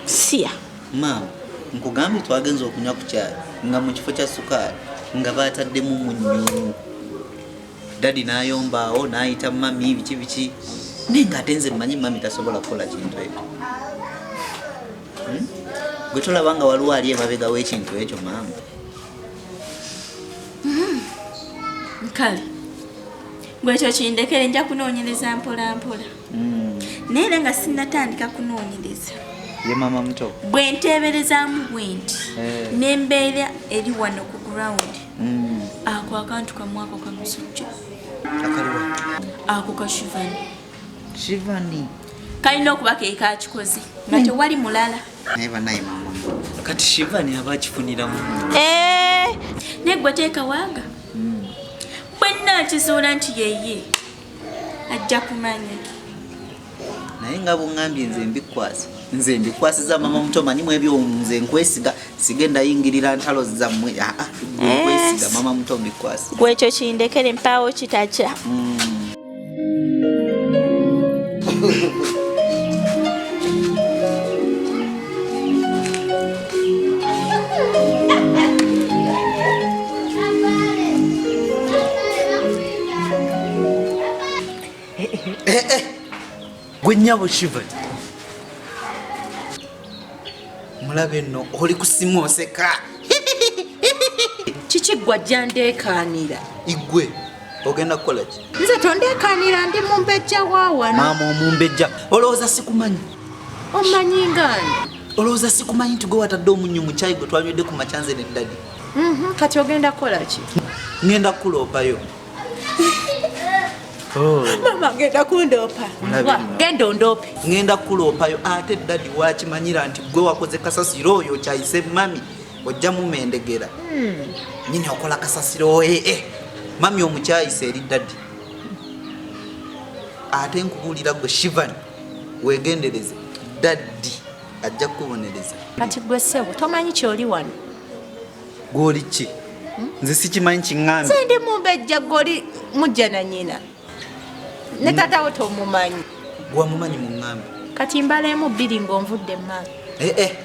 siya maama nkugambye twagenza okunywa ku kyayi nga mu kifo kya sukaali nga baataddemu munyu dadi n'ayombaawo n'ayita mami biki naye ng'ate nze mmanyi mami tasobola kukola kintu ekyo gwe tolaba nga waliwo ali emabega w'ekintu ekyo maama kale gwekyo kindekere nja kunoonyereza mpolampola naye era nga sinnatandika kunoonyereza ye mama muto bwe nteeberezaamu bwenti n'embeera eri wano ku ground ako akantu kamwako kamusujja akaliwa ako ka Shivani kalina okuba ke kakikoze nga tewali mulala naye banaye mama kati Shivani aba akifuniramu naye gwe teeka waaga bwe nnakizuula nti yeye ajja kumanya naye nga buŋŋambye nze mbikwasiza mama muto manyimu ebyo nze nkwesiga sigenda yingirira ntalo zammwe nkwesiga mama muto mbikwasiza gwekyo kindekere mpaawo kitakya gwe nnyabo Shivani mulabe nno oli kusimu oseka kiki gwe ajja ndeekaanira igwe ogenda kukola ki nze tondeekaanira ndi mumbejja waawano maama omumbejja olowooza sikumanyi omanyi ngaani olowooza sikumanyi nti gwe watadde omunnyu mu kyayi gwe twanywedde ku makyanze neddadi kati ogenda kukola ki ngenda kukuloopayo mama genda kundoopa genda ondoope ngenda kukuloopayo ate eddadi wakimanyira nti gwe wakoze kasasiro oyo kyayise mami ojja mumendegera nyini okola kasasiro mami omukyayise eri ddadi ate nkubuulira gwe Shivani wegendereze ddadi ajja kukubonereza kati gwe ssebo tomanyi kyoli wano gwoli ki nze sikimanyi kiŋŋambi nze ndi mumbejja gwoli mujja na nnyina ne tatawo tomumanyi gwamumanyi muŋŋambi kati mbaleemu bbiri ng'onvudde mu maaso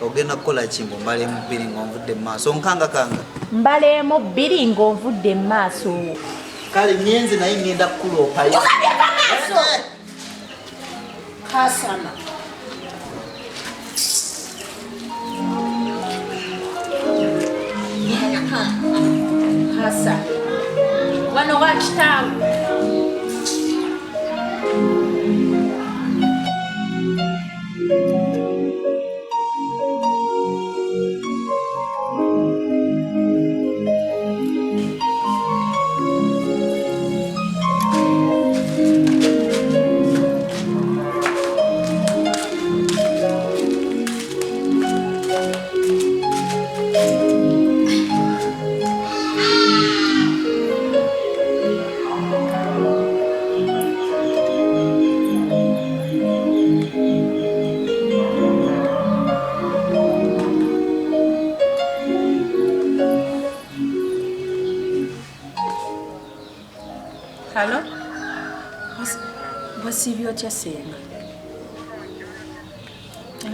ogenda kukola ki mbu mbaleemu bbiri ng'onvudde mu maaso nkangakanga mbaleemu bbiri ng'onvudde mu maaso kale nyenze naye ngenda kukuloopayo kasama kasa wano wakitaawe Osiibye otya senga?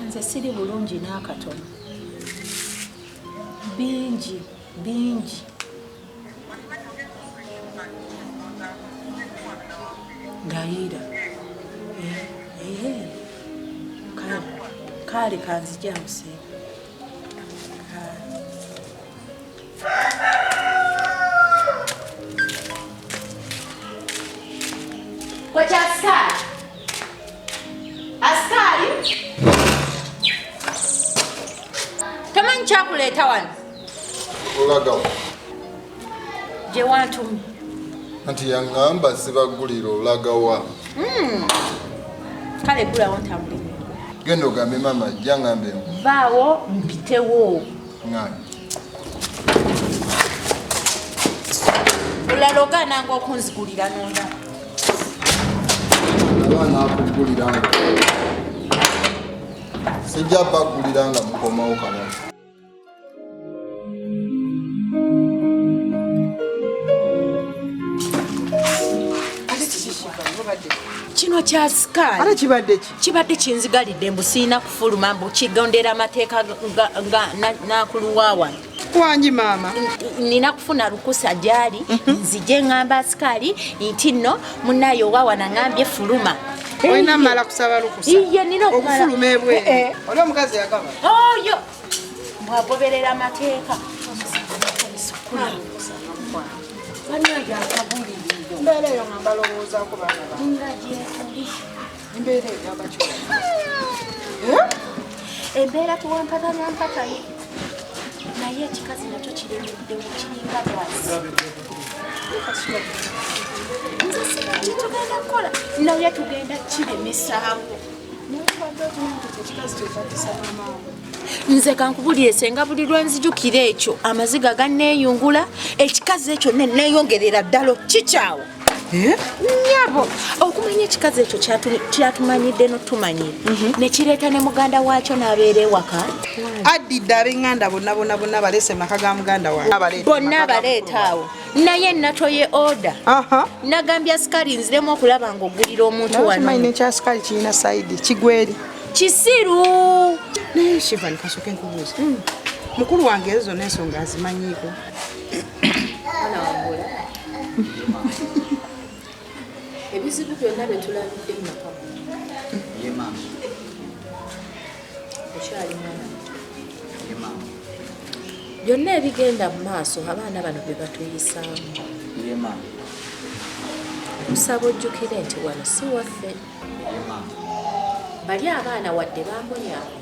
Nze siri bulungi n'akatono. Bingi. Ngayira. Kale kanzija musenga. Kocha askari. Askari. Tamanyi kyakuleeta wano? Olagawo. Gye wantumye. Anti yaŋŋamba sibagulira olagawa. Kale gulawo ntambulire. Genda ogambe maama ajja ŋŋambe vaawo mpitewo. ŋŋaanyi. Olala ogaananga okunzigulira n'onda. Abaana akugulira nga sijja bagulira nga mukomawo kalamu. Kino kya sikaali. Ate kibadde ki? Kibadde kinzigalidde mbu siina kufuluma mbu kigondera amateeka nakuluwaawa. Kwangi maama. Nina kufuna lukusa gyali nzije ngamba asikali nti nno munaye owawana ngambye fuluma. Olina mmala kusaba lukusa. Iye nina okufuluma ebweru. Oli omukazi yagaba. Oyo mwagoberera amateeka. Mbeera eyo nga mbalowoozaako baana bange. Embeera eyo abakyala. Embeera tuwampatanampatanye. Naye ekikazi nakyo kiremeddewo kiringa bwasi. Nze sina kyetugenda kukola naye tugenda kiremesaawo. Nze kankubulire senga buli lwenzijukira ekyo amaziga ganneeyungula ekikazi ekyo neeyongerera ddala kikyawo. Nyabo okumanya ekikazi ekyo kyatumanyidde notumanyire nekireeta ne muganda waakyo n'abeera ewaka. Addidde ab'enganda bonna baleese maka ga muganda wange. Bonna abaleeta awo naye natoye oda. Nagambye asikali nziremu okulaba ng'ogulira omuntu wano. Kimanyi nekyasikali kirina sayidi kigweri. Kisiru. Naye Shivani kasooke nkubuuza. Mukulu wange ezo zonna ensonga azimanyiiko. Ebizibu byonna bye tulabidde mu maka. Ye maama. Okyali mwana. Ye maama. Byonna ebigenda mu maaso abaana bano bye batuyisaamu. Ye maama. Tusaba ojjukire nti wano si waffe. Ye maama. Bali abaana wadde bambonyaabonya.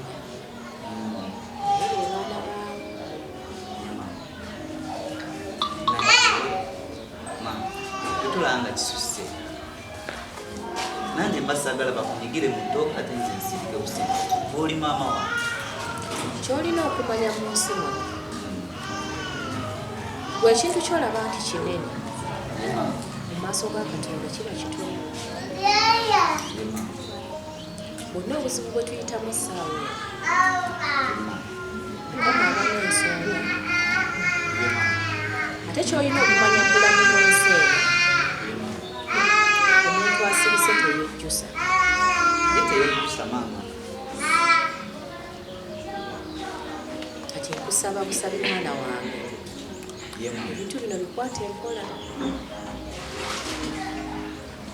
Tulanga kisuse. Nanje mbasagala bakunyigire mu tto ate nze nsirike busimu. Oli maama wange. Kyolina okumanya mu nsi muno. Bwe ekintu kyolaba nti kinene. Mu maaso ga Katonda kiba kitono. Bonna obuzibu bwe tuyitamu essaawa Mukama abamu ensonga. Ate kyolina okumanya mu bulamu bw'ensi eno. Omuntu asirise teyejjusa. Teyejjusa maama. Kati nkusaba busabe mwana wange. Ye maama. Ebintu bino bikwate empola.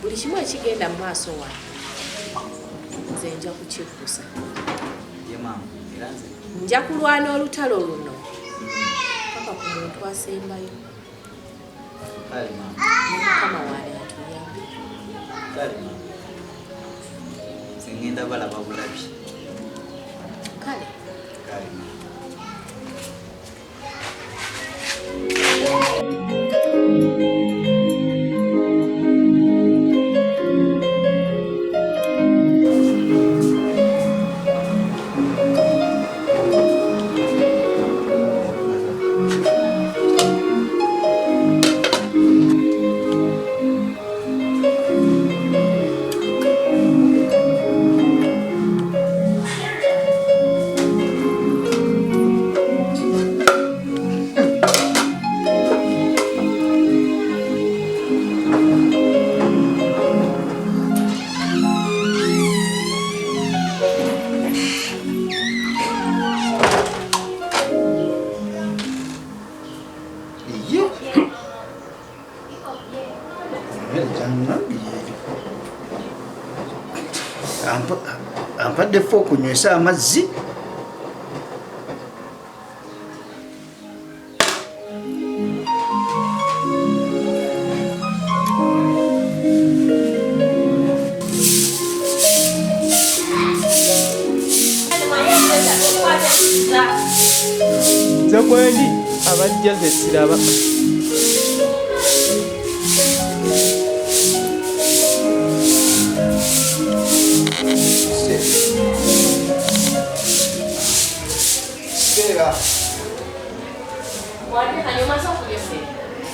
Buli kimu ekigenda mu maaso wange nze nja kukikusa. Ye maama. Era nze Nja kulwana olutalo luno paka ku muntu asembayo. kale maama. Mukama wange atuyambe. Kale maama. Nze ngenda balaba bulabi. Kale Kale maama. mpadde ffe okunywesa amazzi. nze kwendi abajja ze siraba.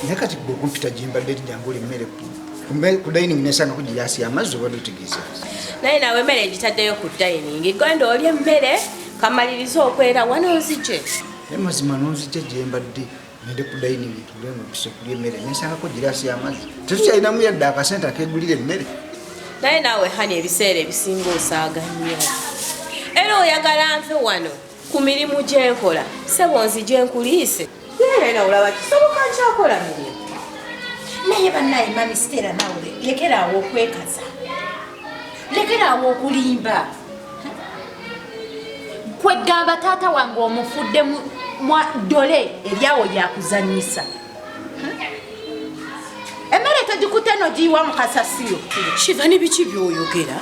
naye kati gwe okumpita gimbadde lijangula emmere ku dining nesanga kugiyasi amazzi obadde otegeeza. naye nawe emmere egitaddeyo ku dining gwenda olya emmere kamaliriza okwera wanoozije. naye mazima nonzija gyembadde nende ku dining tulemupisa okulya emmere nesangako girasi amazzi tetukyalinamu yadde akasente akegulira emmere. naye naawe hani ebiseera ebisinga osaaga nnyo era oyagala nfe wano ku mirimu gyenkola sebonzi gyenkuliise era olaba kisoboka nkyakola mirimu. naye bannaye mami Stella nawe lekeraawo okwekaza, lekeraawo okulimba. kwegamba taata wange omufudde mwa dole eryawo lyakuzanyisa. emmere togikutte nogiyiwa mu kasasiro. kiva ne biki byoyogera?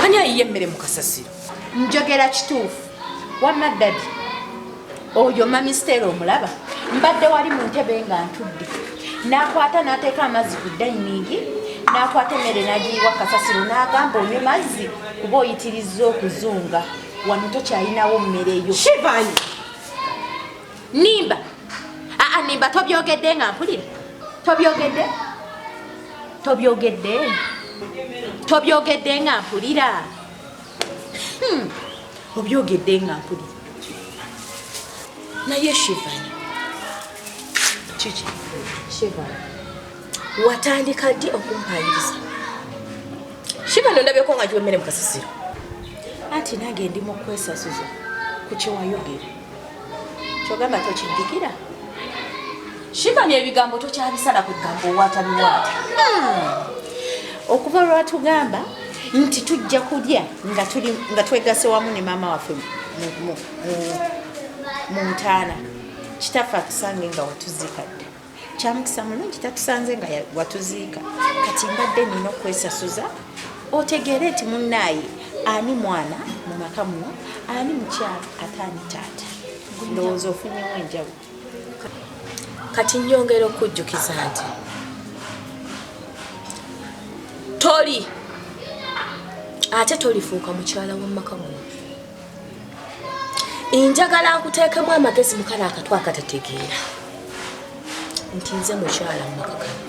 ani ayiye emmere mu kasasiro? njogera kituufu. wamma ddadi oyo mami Stella omulaba mbadde wali mu ntebe nga ntudde n'akwata n'ateeka amazzi ku dayiningi n'akwata emmere n'agiyiwa kasasiro n'agamba onywe mazzi kuba oyitirizza okuzunga wano tokyalinawo mmere eyo. Shivani nimba nimba tobyogedde nga mpulira. tobyogedde nga mpulira. obyogedde nga mpulira. naye Shivani kiki Shivani watandika ddi okumpayiriza? Shivani ondabyeko nga giwa emmere mu kasasiro. anti nange ndi mu kwesasuza ku kyewayogera. kyogamba tokiddikira. Shivani ebigambo tokyabisala ku bigambo owatabiwaata. okuva lwatugamba nti tujja kulya nga twegase wamu ne maama waffe mu ntaana kitaffe atusange nga watuziikadde. kyamukisa mulungi tatusanze nga watuziika. kati mbadde nina okwesasuza otegeere nti munnaaye ani mwana mu maka muno, ani mukyala ate ani taata. ndowooza ofunyewo enjawulo. kati nyongera okujjukiza nti toli ate tolifuuka mukyala w'omumaka muno. njagala nkuteekemu amagezi mu kale akatw akatategeera nti nze mukyala mu maka gano.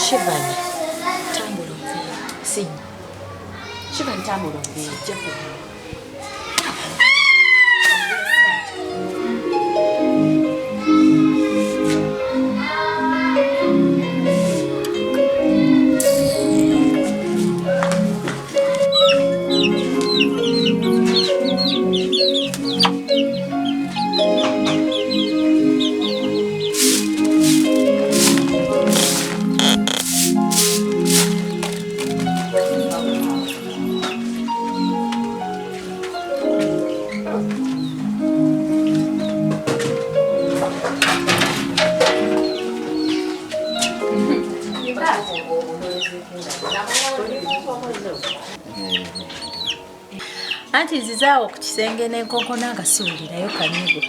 Shivani tambula onveera. sinya Shivani tambula onveera ojja kubeera. anti nzizaawo ku kisenge n'enkonkona nga siwulirayo kanyigo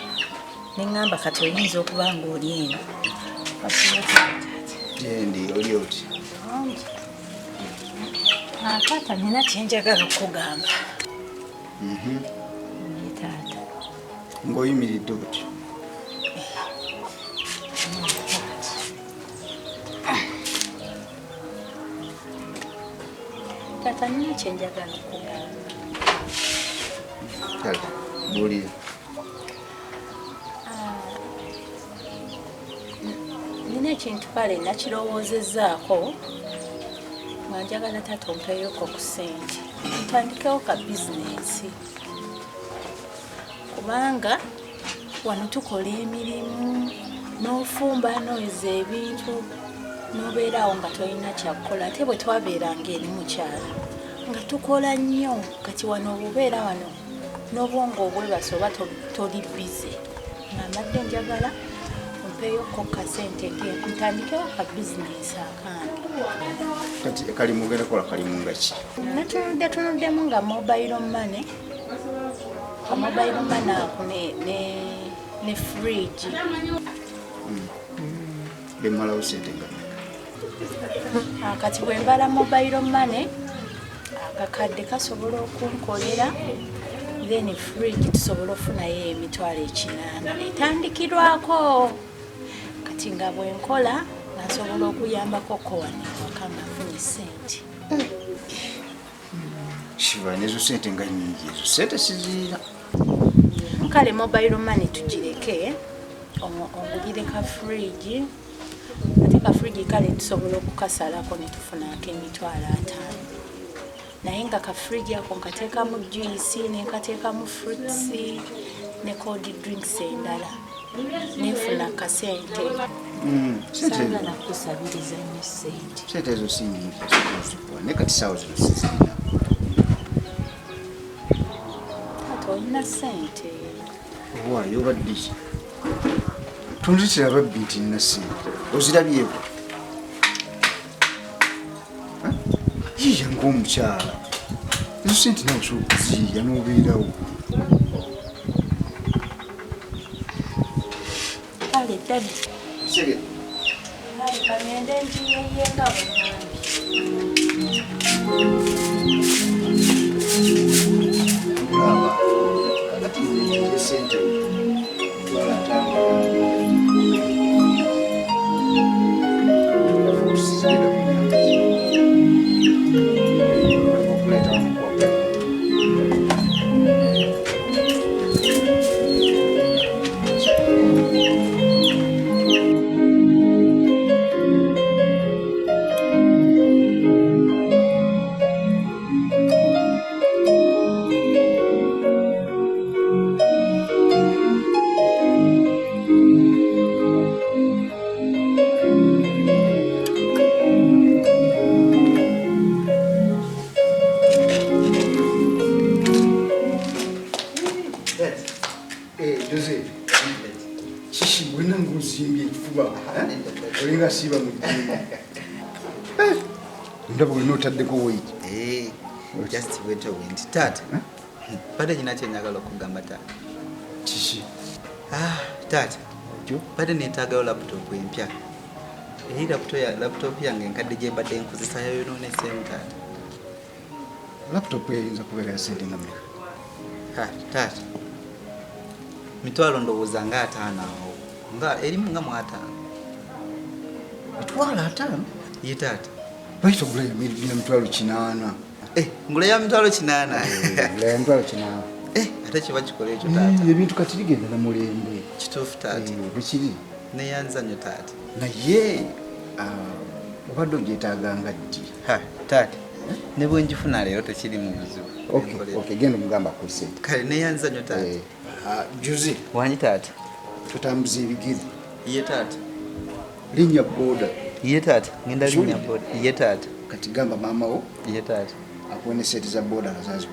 neŋŋamba kati oyinza okuba ng'oli eno. Ndi oli oti? taata nina kyenjagala okugamba. taata ng'oyimiridde oti? taata nina kyenjagala okugamba. kale buulira. nina ekintu kale nakirowoozezaako nga njagala taata ompeyoko ku ssente ntandikewo ka bizinensi kubanga wano tukola emirimu n'ofumba noyeza ebintu n'obeeraawo nga tolina kyakukola ate bwe twabeeranga eri mukyala nga tukola nnyo kati wano obubeera wano n'obwongo obwebasa oba toli bize ng'amadde njagala ompeyoko kasente ntandikewo ka bizinesi akange. Kati kalimu ogenda kola kalimu nga ki? Natunuddemu nga mobile money ako ne fridge. Bemalawo sente nga kati bwe mbala mobile money akakadde kasobola okunkolera then fridge tusobola ofunayo emitwalo 8 etandikirwako kati nga bwe nkola nasobola okuyambako kowani waka ngafuna sente. Shiva nezo sente nga nyingi ezo sente siziira. Kale mobile money tugireke ongulire ka fridge ate ka fridge kale tusobola okukasalako ne tufunako emitwalo 5 naye nga ka fridge ako nkateekamu juice nenkateekamu fruits ne cold drinks endala nefuna kasente. Sanga nakusabiriza nnyo sente. Sente ezo si nyingi naye kati saawa zino siziira. Taata olina sente. Waayo obadde ki? Tunditira babbi nti nina sente ozirabyeko? Yiya ng'omukyala ezo sente nawe osobola okuziyiya n'obeerawo. Kale dadi Segede kagende njiyeyenga olaba kakati esente siba mujini. Ndabo olinotaddeko weight. Just wait a minute. Tata. Pada nyina kyenyagala okugamba tata. Kiki? Tata. Pada neetagayo laptop empya. Laptop yange nkadde gye mbadde nkozesa yayonoonese tata. Laptop eyinza kubeera ya sente nga mmeka? Tata. Mitwalo ndowooza nga 5 awo. Nga erimu nga mu 5. Mitwalo 5? Ye tata. Baita gula ya mitwalo 8. Ngula ya mitwalo 8. Ngula ya mitwalo 8. Ate kiba kikola ekyo tata. Ebintu kati bigenda na mulembe. Kituufu tata. Bwekiri? Neyanza nnyo tata. Naye obadde ogyetaaganga ddi? Tata. Ne bwe njifuna leero tekiri mu buzibu. Okay, genda omugamba ku sente. Kale neyanza nnyo tata. Juzi. Wanyi tata. Tutambuza ebigere. Ye tata. Linnya boda. Ye tata. Ngenda linnya boda. Ye tata. Kati gamba mama wo. Ye tata. Akuone sente za boda nazazo.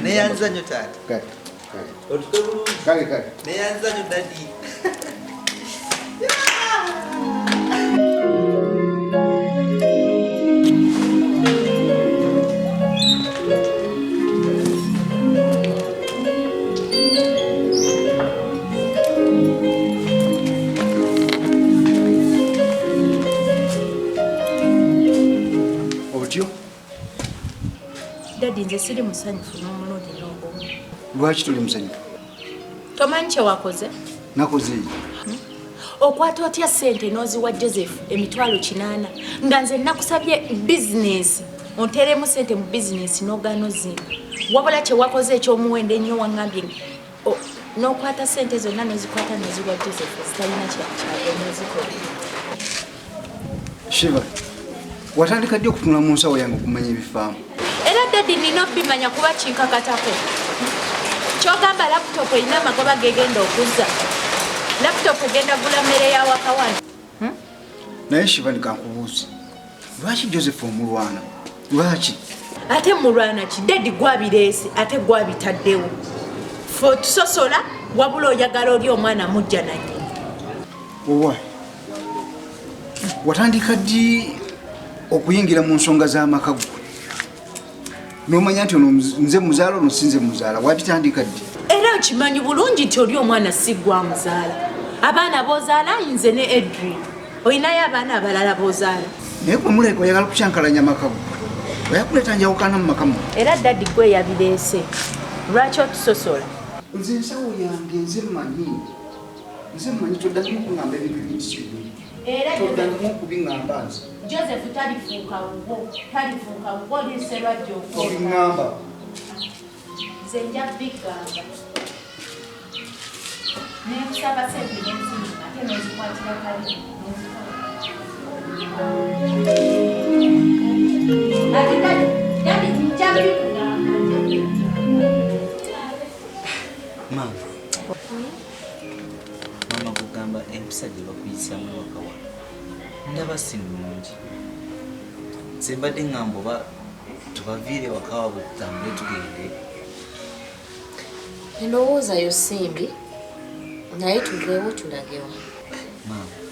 Neyanza nnyo tata. Kale. Neyanza nnyo dadi. Dadi nze siri musanyufu n'omulundi n'ogumu. Lwaki tuli musanyufu? Tomanyi kye wakoze? Nakoze okwata otya sente n'oziwa Joseph emitwalo 8 nga nze nakusabye bizinesi onteremu sente mu bizinesi n'ogaano zino wabula kye wakoze ekyomuwendo ennyo wangambye n'okwata sente zonna n'ozikwata n'oziwa Joseph zitalina kyazikola. Shiva, watandika ddi okutunula mu nsawo yange okumanya ebifaamu? Era dadi nina obimanya kuba kinkakatako. Kyogamba laptop erina amagoba gegenda okuzza. Laptop egenda gula mmere ya waka wano. Naye Shiva, nikankubuuze, lwaki Joseph omulwana? Lwaki? ate mulwana ki dedi gwabireese ate gwabitaddewo fo tusosola wabula oyagala oli omwana mujja naye owa watandika ddi okuyingira mu nsonga z'amaka gwe n'omanya nti ono nze muzaala ono sinze muzaala wabitandika ddi era okimanyi bulungi nti oli omwana si gwa muzaala abaana b'ozaala nze ne Edri olinayo abaana abalala b'ozaala naye gwe muleka oyagala kukyankalanya amaka gwe oyakuleeta njawukana mu maka mu era daddi gwe yabireese lwaki otusosola nze ensawo yange nze mmanyi toddamu okuŋŋamba ebintu ebintu toddamu okubiŋŋamba nze Joseph talifuuka wuwo liserwajja obiŋŋamba nze nja bigamba nekusaba sente nensiima ate nozikwatira kali mama kugamba empisa gye bakuyisamu wakawa ndaba si nnungi nze mbadde ŋŋamba oba tubaviire wakawa butambule tugende endowooza yo simbi naye tuveewo tulagewa mama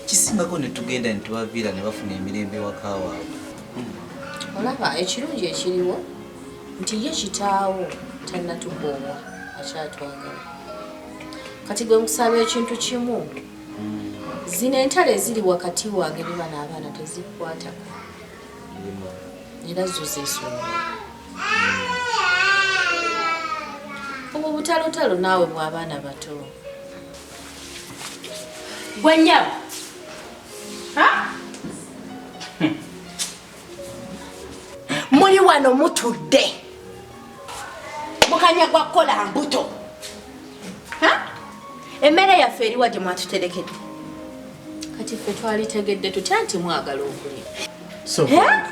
kisingako ne tugenda ne tubaviira ne bafuna emirembe wakawa olaba ekirungi ekiriwo nti ye kitaawo tannatukoomwa akyatwagala kati gwe nkusaba ekintu kimu zino entalo eziri wakati wange ne bano abaana tezikwatako era zo zeesonyiwa obwo butalotalo naawe bw'abaana bato gwe nnyabo muli wano mutudde mukanya gwa kukola mbuto emmere yaffe eriwa gye mwatuterekedde kati ffe twalitegedde tutya nti mwagala okulya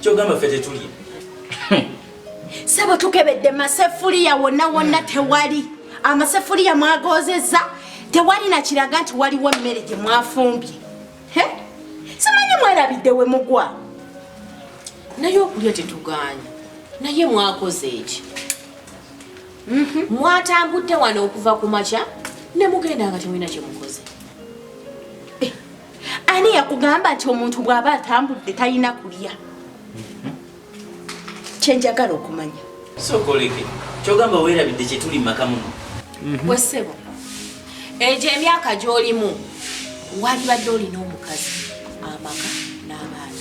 kyogamba ffe tetulya sebo tukebedde masefuliya wonna tewali amasefuliya mwagozezza tewali nakiraga nti waliwo emmere gye mwafumbye simanyi mwerabidde we mugwa naye okulya tetuganya naye mwakoze eki mwatambudde wano okuva ku makya ne mugenda nga temulina kye mukoze ani yakugamba nti omuntu bw'aba atambudde talina kulya kyenjagala okumanya sokoleke kyogamba weerabidde kyetuli maka muno we ssebo egyo emyaka gy'olimu walibadde olina omukazi amaka n'abaana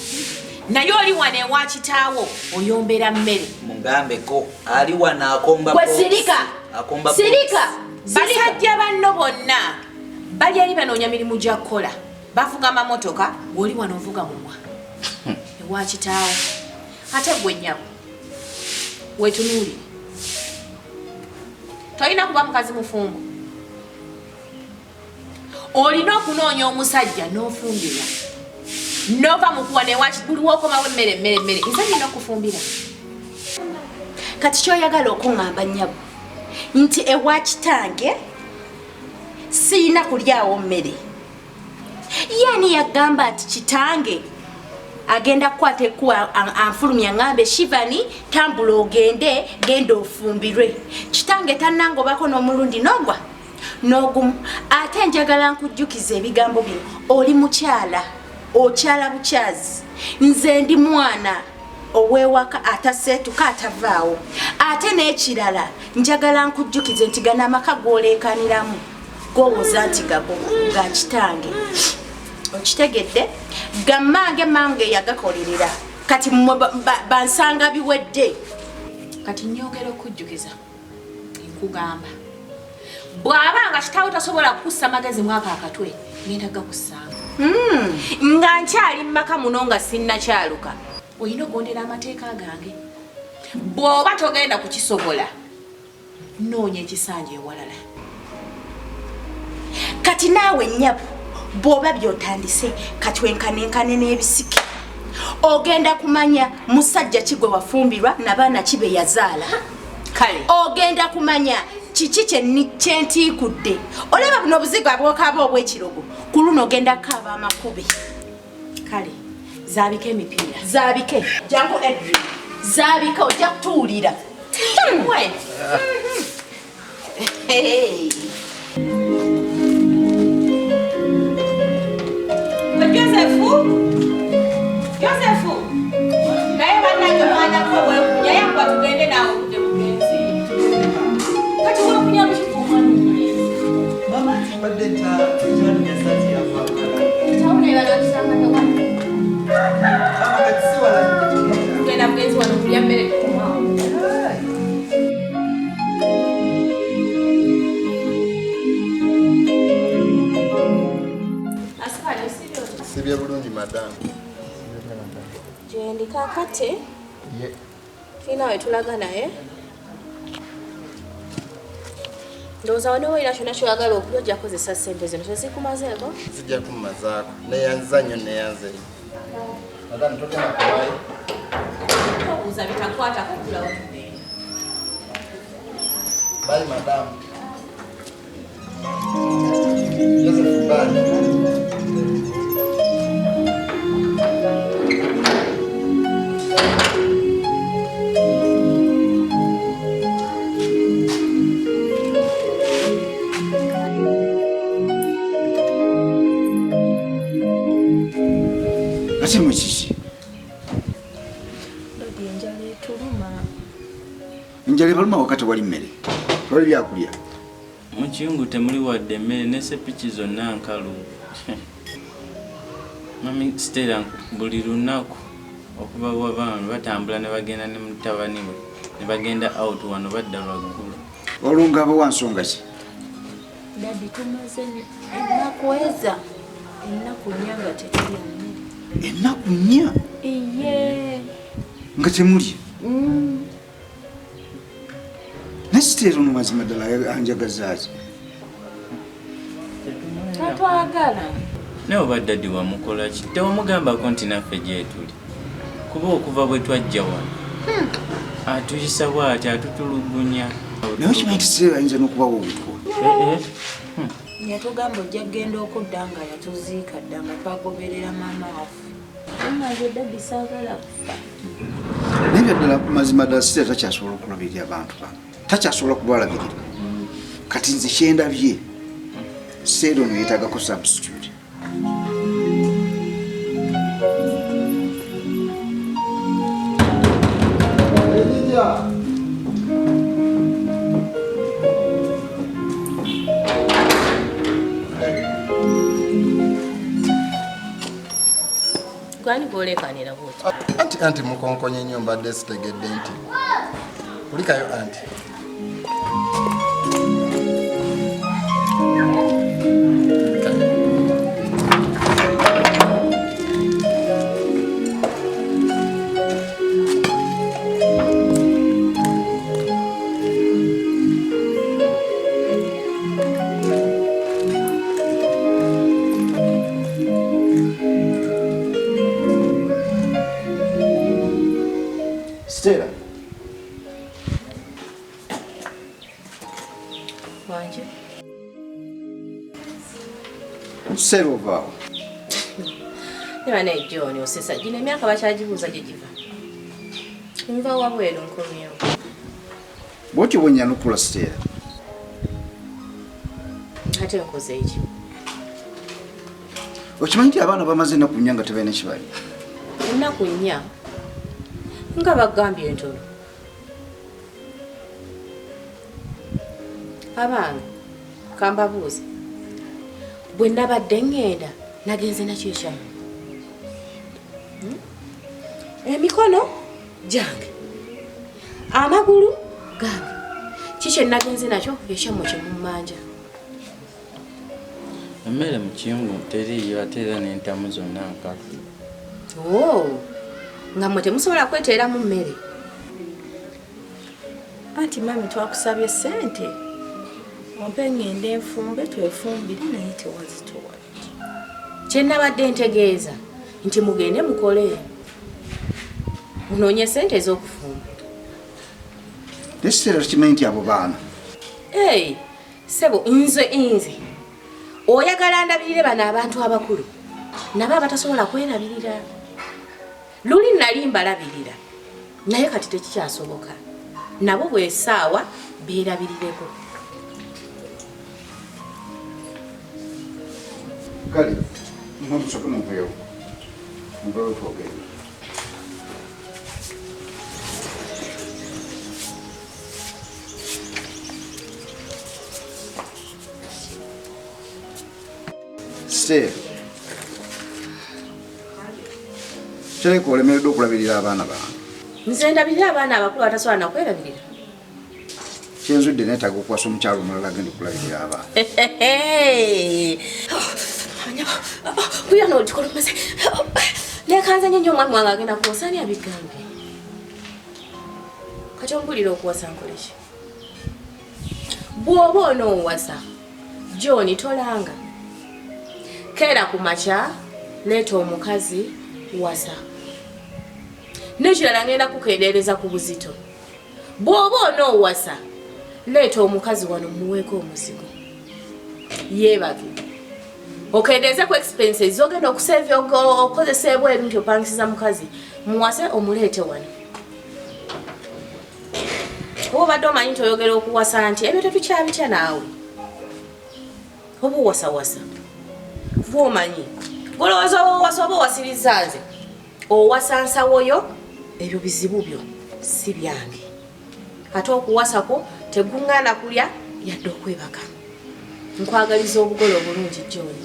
naye oli wano ewa kitaawo oyombera mmere mugambeko ali wano akomba gwe sirika basajja banno bonna bali eri banoonya mirimu gya kukola bavuga mamotoka gweoli wano ovuga mumwa ewa kitaawo ate gwe nnyabo wetunuulire tolina kuba mukazi mufumbo olina okunoonya omusajja n'ofumbira nova mukuwa newaki buli wokomawo emmere nze nina okufumbira kati kyoyagala okuŋŋamba nnyabo nti ewa kitange siina kulyawo mmere yani yagamba nti kitange agenda kukwata ekuwa anfulumya ŋŋambe Shivani tambula ogende genda ofumbirwe kitange tannangobako n'omulundi n'ogwa n'ogumu ate njagala nkujjukiza ebigambo bino oli mukyala okyala bukyazi nze ndi mwana ow'ewaka ataseetuka atavaawo ate n'ekirala njagala nkujjukize nti gana amaka g'oleekaniramu gowooza nti gago ga kitange okitegedde gammange yagakolerera kati bansanga biwedde kati nyongera okujjukiza nkugamba bw'aba nga kitaawo tasobola kukussa magezi mwaka akatwe ngenda gakussanga nga nkyali mumaka muno nga sinnakyaluka olina okugondera amateeka gange bw'oba togenda kukisobola noonya ekisanja ewalala kati naawe nnyabo bw'oba by'otandise kati wenkanenkane n'ebisiki ogenda kumanya musajja kigwe wafumbirwa nabaana kibe yazaala kale ogenda kumanya kiki kyentiikudde olaba buno obuzigo abwokaba obw'ekirogo ku luno ogenda kukaaba amakubi kale Zabike emipiira. Zabike. Jangu Edri. Zabike ojja kutuulira. Mwe. Hey. Josefu. Naye bannange mwana ko wewe yayamba tugende nawe kuje mugenzi. Kati wewe kunya mshifumo. Mama badde tano ya sati ya fakala. Tauna ibalo kisanga ndo wani. Mama kati wala Tugenda mugenzi wano kulya mmere kumao. Asipale sibyo. Sibye bulungi madam. Jendi kakati. Fina we tulaga naye. Ndoza wano wera shona shoyagala okuloja kozesa sente zino tezikumazeeko. Zijja kumazaako. Neyanza nnyo neyanze. Madam togenda kuwayo. Okuza bitakwata kukula watude. Bye madam. Joseph bye. Ate mukiki? Dadi enjala etuluma. Enjala ebaluma wakati wali mmere. Wali byakulya. Mu kiyungu temuli wadde emmere ne sepiki zonna nkalu. Mami Stella buli lunaku okuva bw'abaami batambula ne bagenda ne mutabani we ne bagenda out wano badda lwaggulu. Olunga abo wansonga ki? Dadi tumaze ennaku eza. Ennaku nnya nga tetulya mmere. Ennaku nnya? Iye. Nga temulya? Nesiteera ono mazima ddala anjagazaaki. Tatwagala. Naye oba ddadi wamukola ki? Tewamugambako nti naffe gye tuli. Kuba okuva bwe twajja wano. Atuyisa bw'ati atutulugunya. Naye okimanyi nti Stella ayinza n'okubawo obutwa. Yatugamba ojja kgenda okudda nga yatuziika dda nga twagoberera maama waffe. Omange dadi saagala kufa. Naye nga ddala mazima ddala Stella takyasobola okulabirira abantu bano. Takyasobola kubalabirira. Kati nze kyendabye Stella ono yeetaagako substitute. Gwani golekanira bwoti. Anti mukonkonye nnyo mbadde sitegedde nti. Kulikayo anti. Stella. Wanje. Stella ovaawo. Neba ne John osesa gino emyaka bakyagibuuza gye giva. Nva wabweru nkomyewo. Bw'otyo bwe nyanukula Stella. Ate nkoze eki. Okimanyi nti abaana bamaze ennaku nnya nga tebalina kibali? Ennaku nnya nga bagambye entono. Abange kambabuuze bwe nabadde ngenda nagenze nakyo ekyamu. Emikono gyange, amagulu gange, kikye nagenze nakyo ekyamu kyemumanja. Emmere mu kiyungu teriiyo ate era n'entamu zonna nkalu. Nga mwe temusobola kweteeramu mmere. Anti mami twakusabye ssente. Ompe ngende enfumbe twefumbire naye tewazitowa. Kye nabadde ntegeeza nti mugende mukole. Munoonye ssente ez'okufumba. Naye Stella tukimanyi nti abo baana. Sebo nze. Oyagala ndabirire bano abantu abakulu. Nabo abatasobola kwerabirira. luli nali mbalabirira naye kati tekikyasoboka nabo bwesaawa beerabirireko kale mwamusoke muveewo muveewo twogere Steve, kyaleka olemeredde okulabirira abaana bange. Nze ndabirira abaana abakulu atasobola nakwerabirira. Kyenzudde neetaaga okuwasa omukyalo omulala agenda okulabirira abaana. Kuya n'ogikolomeze. Neekanze nnyo omwami wange agenda kuwasa ani abigambye. Kati ompulira okuwasa nkole ki? Bw'oba onoowasa, John tolanga. Kera ku makya leeta omukazi wasa. Nekirala ngenda kukendeereza ku buzito. Bw'oba onoowasa, leeta omukazi wano muweeko omuzigo. Yeebake. Okendeeze ku expenses zogenda okuseevya okozesa ebweru nti opangisiza mukazi. Muwase omuleete wano. Oba obadde omanyi nti oyogera okuwasa nti ebyo tetukyabitya naawe. Oba owasawasa. Bw'omanyi. Golowooza owasa oba owasiriza nze. Owasa nsawoyo, ebyo bizibu byo si byange. Ate okuwasako teguŋŋaana kulya yadde okwebaka. Nkwagaliza obugole obulungi John.